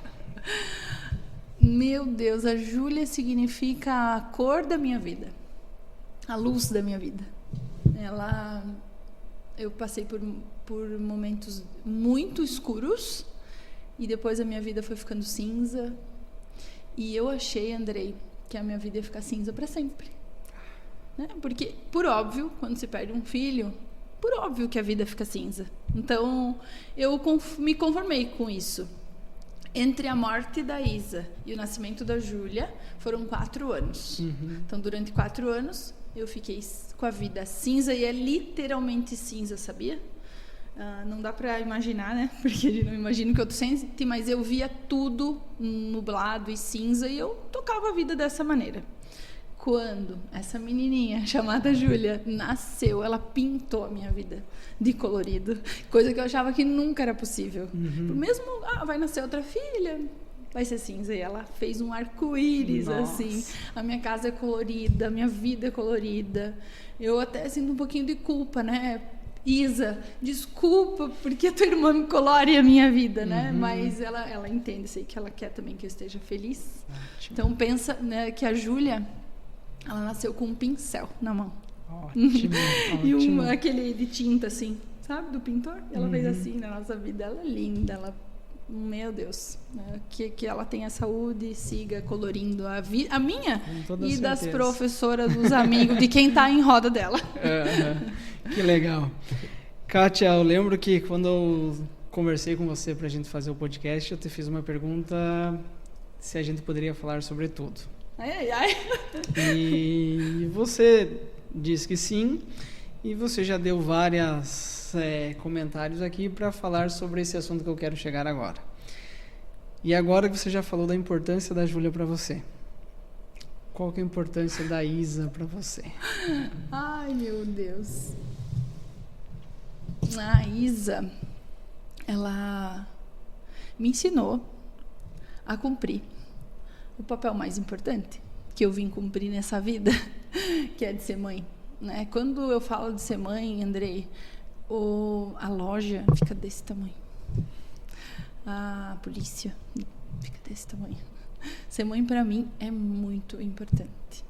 Meu Deus, a Júlia significa a cor da minha vida. A luz da minha vida. Eu passei por momentos muito escuros e depois a minha vida foi ficando cinza. E eu achei, Andrei, que a minha vida ia ficar cinza para sempre. Né? Porque, por óbvio, quando se perde um filho, por óbvio que a vida fica cinza. Então, eu me conformei com isso. Entre a morte da Isa e o nascimento da Júlia, foram 4 anos. Então, durante 4 anos, eu fiquei com a vida cinza, e é literalmente cinza, sabia? Não dá para imaginar, né? Porque eu não imagino que eu sente, mas eu via tudo nublado e cinza, e eu tocava a vida dessa maneira. Quando essa menininha chamada Júlia nasceu, ela pintou a minha vida de colorido, coisa que eu achava que nunca era possível. Mesmo, vai nascer outra filha, vai ser cinza. E ela fez um arco-íris, assim. A minha casa é colorida, a minha vida é colorida. Eu até sinto um pouquinho de culpa, né? Isa, desculpa, porque a tua irmã me colore a minha vida, né? Mas ela entende, sei que ela quer também que eu esteja feliz. Ótimo. Então pensa, né, que a Júlia, ela nasceu com um pincel na mão. Ótimo. E aquele de tinta, assim, sabe? Do pintor. Ela fez assim na nossa vida. Ela é linda, meu Deus, né? Que ela tenha saúde e siga colorindo a minha e das professoras, dos amigos, de quem está em roda dela. Que legal. Kátia, eu lembro que quando eu conversei com você para a gente fazer o podcast, eu te fiz uma pergunta se a gente poderia falar sobre tudo. E você disse que sim, e você já deu vários comentários aqui para falar sobre esse assunto que eu quero chegar agora. E agora que você já falou da importância da Júlia para você, qual que é a importância da Isa para você? Ai, meu Deus. A Isa, ela me ensinou a cumprir o papel mais importante que eu vim cumprir nessa vida, que é de ser mãe, né? Quando eu falo de ser mãe, Andrei, a loja fica desse tamanho, a polícia fica desse tamanho. Ser mãe para mim é muito importante.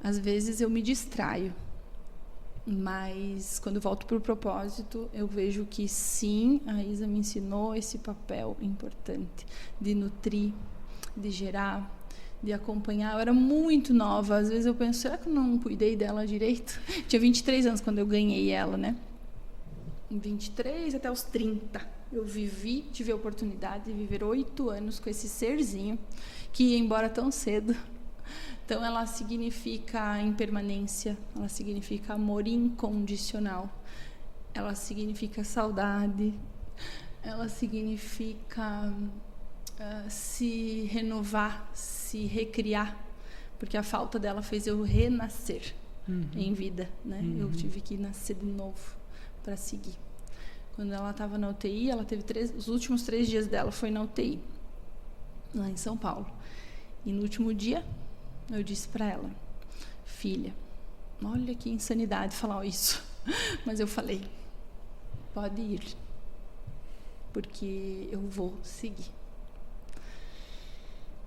Às vezes eu me distraio, mas quando eu volto para o propósito, eu vejo que sim, a Isa me ensinou esse papel importante de nutrir, de gerar, de acompanhar. Eu era muito nova, às vezes eu penso, será que eu não cuidei dela direito? Tinha 23 anos quando eu ganhei ela, né? Em 23 até os 30. Eu tive a oportunidade de viver 8 anos com esse serzinho, que ia embora tão cedo. Então, ela significa impermanência, ela significa amor incondicional, ela significa saudade, ela significa se renovar, se recriar, porque a falta dela fez eu renascer em vida, né? Eu tive que nascer de novo para seguir. Quando ela estava na UTI, ela teve os últimos 3 dias dela foi na UTI, lá em São Paulo. E no último dia, eu disse para ela, filha, olha que insanidade falar isso, mas eu falei, pode ir, porque eu vou seguir.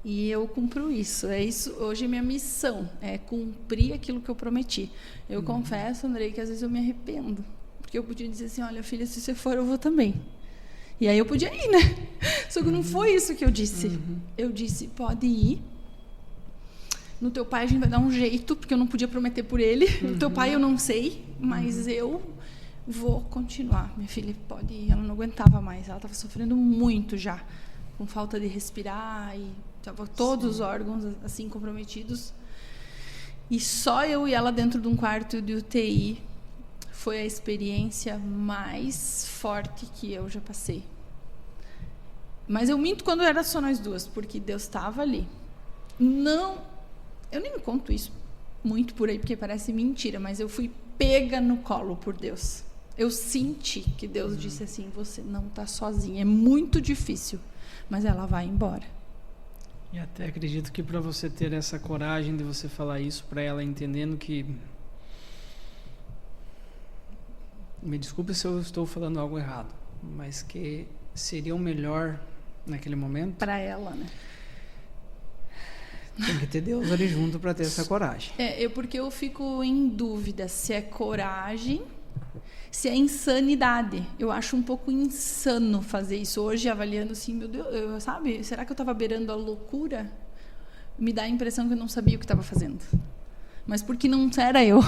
E eu cumpro isso. É isso. Hoje minha missão é cumprir aquilo que eu prometi. Eu confesso, Andrei, que às vezes eu me arrependo. Porque eu podia dizer assim, olha, filha, se você for, eu vou também. E aí eu podia ir, né? Só que não foi isso que eu disse. Eu disse, pode ir. No teu pai a gente vai dar um jeito, porque eu não podia prometer por ele. No teu pai eu não sei, mas eu vou continuar. Minha filha pode ir. Ela não aguentava mais. Ela estava sofrendo muito já. Com falta de respirar e tava todos os órgãos assim comprometidos. E só eu e ela dentro de um quarto de UTI foi a experiência mais forte que eu já passei. Mas eu minto quando era só nós duas, porque Deus estava ali. Não, eu nem conto isso muito por aí, porque parece mentira, mas eu fui pega no colo por Deus. Eu senti que Deus disse assim, você não está sozinha, é muito difícil, mas ela vai embora. E até acredito que para você ter essa coragem de você falar isso para ela, entendendo que... Me desculpe se eu estou falando algo errado, mas que seria o melhor naquele momento. Para ela, né? Tem que ter Deus ali junto para ter essa coragem. Porque eu fico em dúvida se é coragem, se é insanidade. Eu acho um pouco insano fazer isso hoje, avaliando assim, meu Deus, sabe? Será que eu estava beirando a loucura? Me dá a impressão que eu não sabia o que estava fazendo. Mas porque não era eu,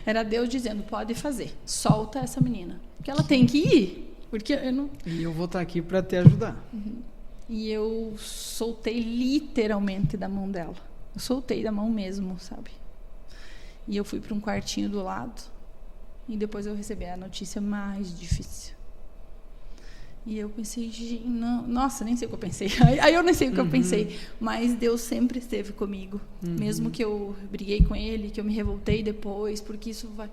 era Deus dizendo, pode fazer, solta essa menina. Porque ela tem que ir. Porque eu não... E eu vou estar aqui para te ajudar. E eu soltei literalmente da mão dela. Eu soltei da mão mesmo, sabe? E eu fui para um quartinho do lado. E depois eu recebi a notícia mais difícil. E eu pensei, não, nossa, nem sei o que eu pensei. Aí eu nem sei o que eu pensei. Mas Deus sempre esteve comigo. Mesmo que eu briguei com Ele, que eu me revoltei depois, porque isso vai...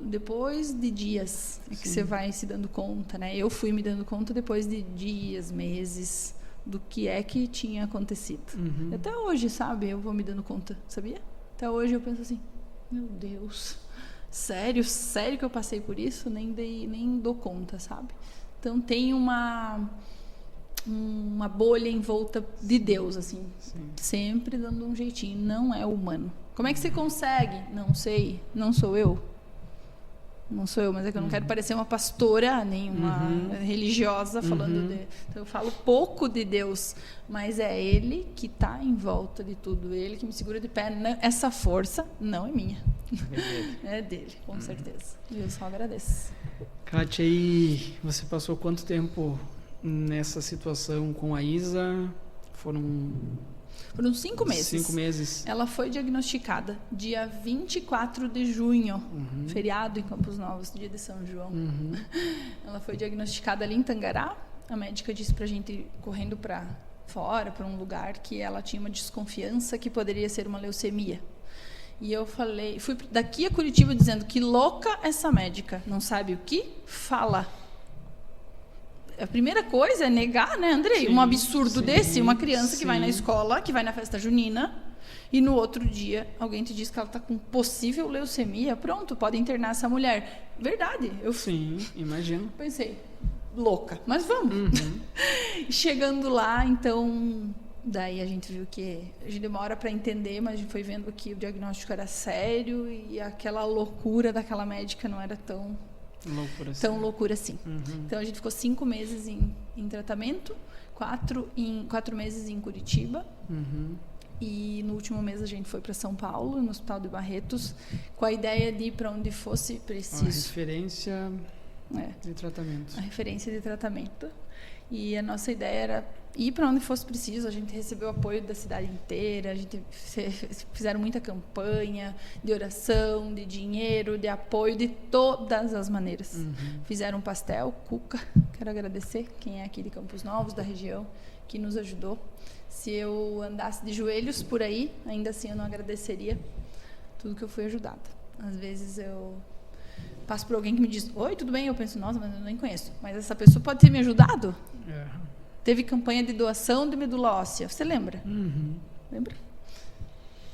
depois de dias é que você vai se dando conta, né? Eu fui me dando conta depois de dias, meses, do que é que tinha acontecido. Até hoje, sabe? Eu vou me dando conta, sabia? Até hoje eu penso assim, meu Deus... Sério que eu passei por isso? Nem dou conta, sabe? Então tem uma bolha em volta de Deus, assim. Sempre dando um jeitinho. Não é humano. Como é que você consegue? Não sei. Não sou eu. Não sou eu, mas é que eu não quero parecer uma pastora, nem uma religiosa falando de... Então eu falo pouco de Deus, mas é Ele que está em volta de tudo. Ele que me segura de pé. Essa força não é minha. É dele, com certeza. E eu só agradeço. Kátia, e você passou quanto tempo nessa situação com a Isa? Foram 5 meses. 5 meses. Ela foi diagnosticada dia 24 de junho, feriado em Campos Novos, dia de São João. Ela foi diagnosticada ali em Tangará. A médica disse pra gente ir correndo para fora, para um lugar que ela tinha uma desconfiança que poderia ser uma leucemia. E eu fui daqui a Curitiba dizendo que louca essa médica, não sabe o que fala. A primeira coisa é negar, né, Andrei? Um absurdo desse, uma criança que vai na escola, que vai na festa junina, e no outro dia alguém te diz que ela está com possível leucemia, pronto, pode internar essa mulher. Verdade. Sim, imagino. Pensei, louca, mas vamos. Chegando lá, então... Daí a gente viu que a gente demora para entender, mas a gente foi vendo que o diagnóstico era sério e aquela loucura daquela médica não era tão loucura assim. Então a gente ficou 5 meses em tratamento, 4 meses em Curitiba. E no último mês a gente foi para São Paulo, no Hospital de Barretos, com a ideia de ir para onde fosse preciso. A referência de tratamento. A referência de tratamento. E a nossa ideia era ir para onde fosse preciso. A gente recebeu apoio da cidade inteira, a gente fizeram muita campanha de oração, de dinheiro, de apoio, de todas as maneiras. Fizeram um pastel, cuca, quero agradecer quem é aqui de Campos Novos, da região, que nos ajudou. Se eu andasse de joelhos por aí, ainda assim eu não agradeceria tudo que eu fui ajudada. Às vezes eu passo por alguém que me diz, oi, tudo bem? Eu penso, nossa, mas eu nem conheço. Mas essa pessoa pode ter me ajudado? Teve campanha de doação de medula óssea. Você lembra? Lembra?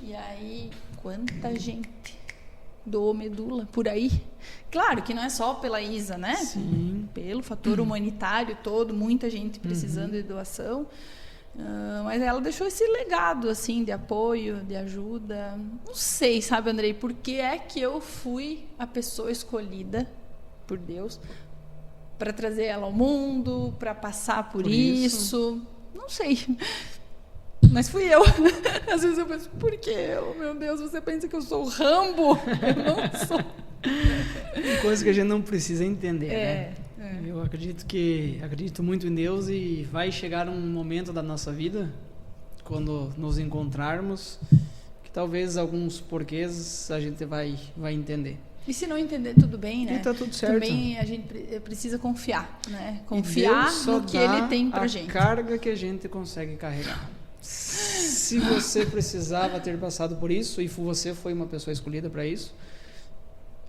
E aí, quanta gente doou medula por aí. Claro que não é só pela Isa, né? Sim. Pelo fator humanitário todo, muita gente precisando de doação. Mas ela deixou esse legado, assim, de apoio, de ajuda. Não sei, sabe, Andrei, por que é que eu fui a pessoa escolhida por Deus para trazer ela ao mundo, para passar por isso. Não sei. Mas fui eu. Às vezes eu penso, por que eu? Meu Deus, você pensa que eu sou o Rambo? Eu não sou. Tem coisa que a gente não precisa entender, né? Eu acredito muito em Deus e vai chegar um momento da nossa vida, quando nos encontrarmos, que talvez alguns porquês a gente vai entender. E se não entender, tudo bem, né? E tá tudo certo. Também a gente precisa confiar, né? Confiar no que Ele tem pra gente. A carga que a gente consegue carregar. Se você precisava ter passado por isso e você foi uma pessoa escolhida para isso,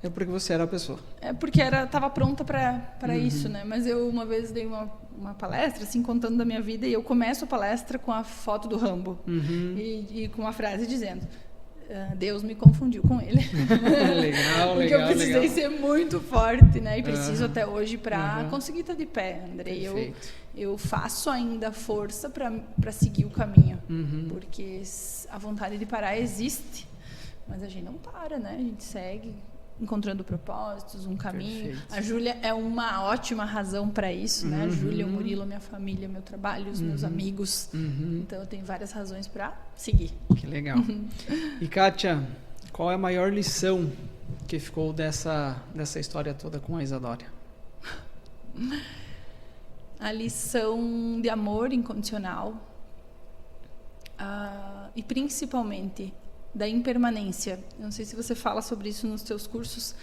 é porque você era a pessoa. É porque estava pronta para isso, né? Mas eu uma vez dei uma palestra, assim, contando da minha vida, e eu começo a palestra com a foto do Rambo e com uma frase dizendo: Deus me confundiu com ele. Legal, porque eu precisei ser muito forte, né? E preciso até hoje para conseguir estar de pé, Andrei. Eu faço ainda força para seguir o caminho, porque a vontade de parar existe, mas a gente não para, né? A gente segue encontrando propósitos, um caminho. Perfeito. A Júlia é uma ótima razão para isso, né? A Júlia, o Murilo, minha família, meu trabalho, os meus amigos. Então eu tenho várias razões para seguir. Que legal. E Kátia, qual é a maior lição que ficou dessa história toda com a Isadora? A lição de amor incondicional, e principalmente da impermanência. Eu não sei se você fala sobre isso nos seus cursos.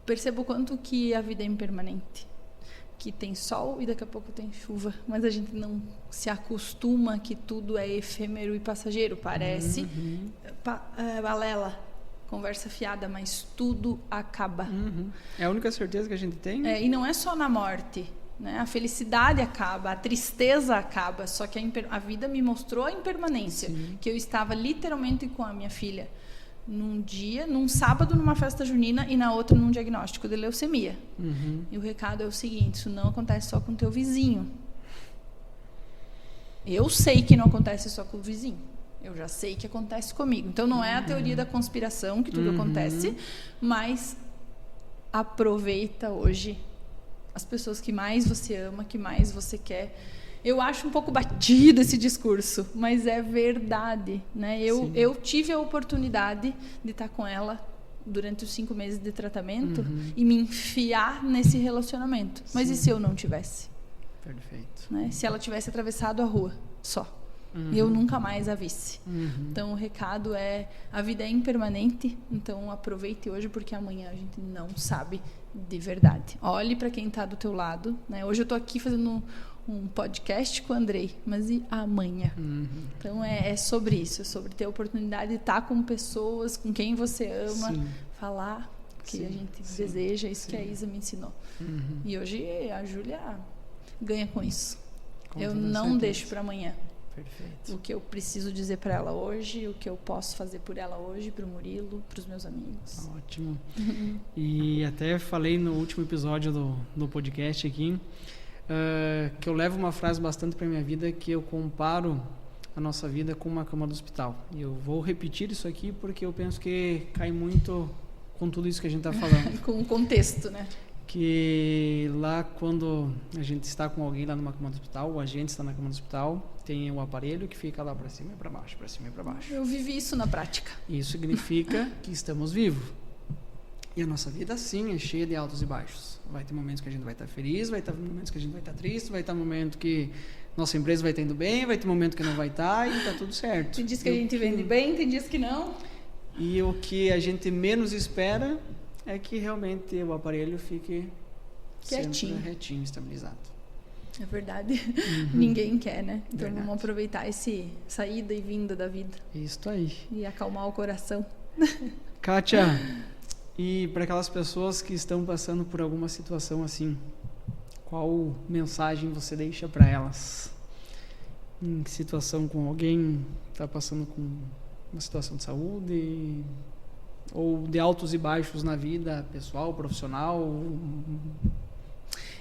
Percebo o quanto que a vida é impermanente, que tem sol e daqui a pouco tem chuva, mas a gente não se acostuma que tudo é efêmero e passageiro. Parece balela, conversa fiada, mas tudo acaba. É a única certeza que a gente tem. E não é só na morte, né? A felicidade acaba, a tristeza acaba, só que a vida me mostrou a impermanência. Sim. Que eu estava literalmente com a minha filha num sábado numa festa junina e na outra num diagnóstico de leucemia. E o recado é o seguinte: isso não acontece só com o teu vizinho. Eu sei que não acontece só com o vizinho, eu já sei que acontece comigo. Então não é a teoria da conspiração que tudo acontece, mas aproveita hoje as pessoas que mais você ama, que mais você quer. Eu acho um pouco batido esse discurso, mas é verdade, né? Eu tive a oportunidade de estar com ela durante os 5 meses de tratamento e me enfiar nesse relacionamento. Mas e se eu não tivesse? Perfeito. Né? Se ela tivesse atravessado a rua só, e eu nunca mais a visse. Então o recado é: a vida é impermanente, então aproveite hoje, porque amanhã a gente não sabe de verdade. Olhe para quem está do teu lado, né? Hoje eu estou aqui fazendo um podcast com o Andrei, mas e amanhã? Então é sobre isso, é sobre ter a oportunidade de estar com pessoas com quem você ama, falar o que a gente deseja, isso que a Isa me ensinou. E hoje a Júlia ganha com isso. Eu não deixo para amanhã. Perfeito. O que eu preciso dizer para ela hoje, o que eu posso fazer por ela hoje, para o Murilo, para os meus amigos. Ótimo. E até falei no último episódio do podcast aqui, que eu levo uma frase bastante para minha vida, que eu comparo a nossa vida com uma cama do hospital. E eu vou repetir isso aqui porque eu penso que cai muito com tudo isso que a gente está falando. Com o contexto, né? Que lá, quando a gente está com alguém lá numa cama do hospital, ou a gente está na cama do hospital, tem um aparelho que fica lá para cima e para baixo, para cima e para baixo. Eu vivi isso na prática. Isso significa que estamos vivos. E a nossa vida, sim, é cheia de altos e baixos. Vai ter momentos que a gente vai estar feliz, vai ter momentos que a gente vai estar triste, vai ter momento que nossa empresa vai estar indo bem, vai ter momento que não vai estar, e está tudo certo. Tem dias que a gente vende bem, tem dias que não. E o que a gente menos espera é que realmente o aparelho fique quietinho, retinho, estabilizado. É verdade. Ninguém quer, né? Então vamos aproveitar esse saída e vinda da vida. Isso aí. E acalmar o coração. Kátia, e para aquelas pessoas que estão passando por alguma situação assim, qual mensagem você deixa para elas? Em situação com alguém que está passando com uma situação de saúde, ou de altos e baixos na vida pessoal, profissional?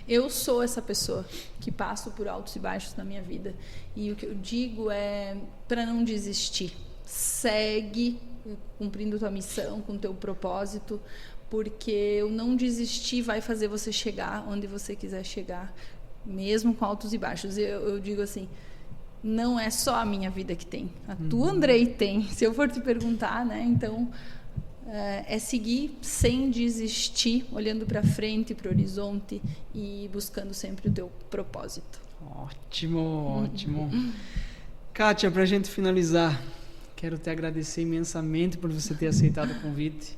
Eu sou essa pessoa que passo por altos e baixos na minha vida. E o que eu digo é para não desistir. Segue cumprindo tua missão, com teu propósito, porque o não desistir vai fazer você chegar onde você quiser chegar, mesmo com altos e baixos. Eu digo assim, não é só a minha vida que tem, a tua, Andrei, tem. Se eu for te perguntar, né? Então, é seguir sem desistir, olhando para frente, para o horizonte e buscando sempre o teu propósito. Ótimo, ótimo. Kátia, para a gente finalizar, quero te agradecer imensamente por você ter aceitado o convite.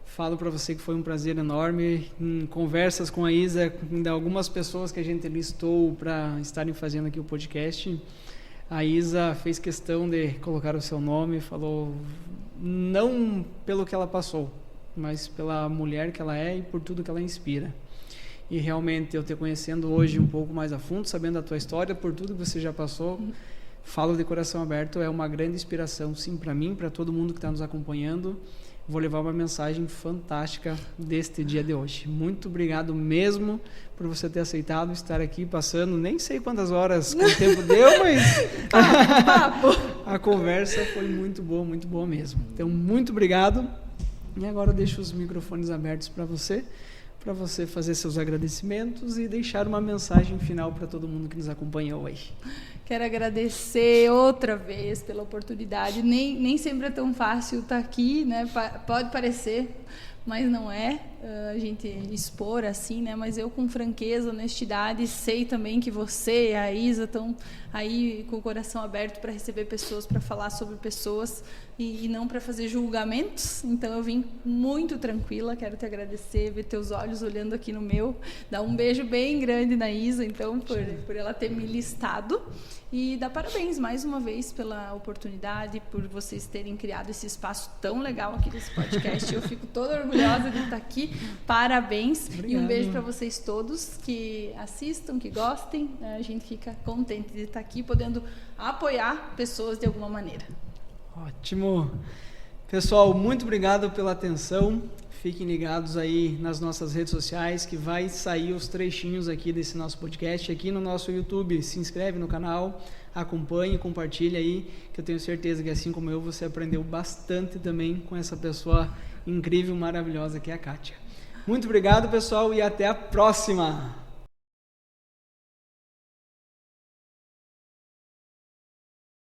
Falo para você que foi um prazer enorme. Em conversas com a Isa, ainda algumas pessoas que a gente listou para estarem fazendo aqui o podcast, a Isa fez questão de colocar o seu nome, falou não pelo que ela passou, mas pela mulher que ela é e por tudo que ela inspira. E realmente eu te conhecendo hoje um pouco mais a fundo, sabendo a tua história, por tudo que você já passou, falo de coração aberto, é uma grande inspiração, sim, para mim, para todo mundo que está nos acompanhando. Vou levar uma mensagem fantástica deste dia de hoje. Muito obrigado mesmo por você ter aceitado estar aqui passando, nem sei quantas horas o tempo deu, mas a conversa foi muito boa mesmo. Então, muito obrigado. E agora eu deixo os microfones abertos para você fazer seus agradecimentos e deixar uma mensagem final para todo mundo que nos acompanhou aí. Quero agradecer outra vez pela oportunidade. Nem sempre é tão fácil estar aqui, né? Pode parecer, mas não é, a gente expor assim, né? Mas eu, com franqueza, honestidade, sei também que você e a Isa estão aí com o coração aberto para receber pessoas, para falar sobre pessoas e não para fazer julgamentos. Então eu vim muito tranquila, quero te agradecer, ver teus olhos olhando aqui no meu, dar um beijo bem grande na Isa, então, por ela ter me listado. E dar parabéns mais uma vez pela oportunidade, por vocês terem criado esse espaço tão legal aqui desse podcast. Eu fico toda orgulhosa de estar aqui. Parabéns. Obrigado. E um beijo para vocês todos que assistam, que gostem. A gente fica contente de estar aqui, podendo apoiar pessoas de alguma maneira. Ótimo. Pessoal, muito obrigado pela atenção. Fiquem ligados aí nas nossas redes sociais, que vai sair os trechinhos aqui desse nosso podcast, aqui no nosso YouTube. Se inscreve no canal, acompanhe, compartilhe aí, que eu tenho certeza que assim como eu, você aprendeu bastante também com essa pessoa incrível, maravilhosa que é a Kátia. Muito obrigado, pessoal, e até a próxima!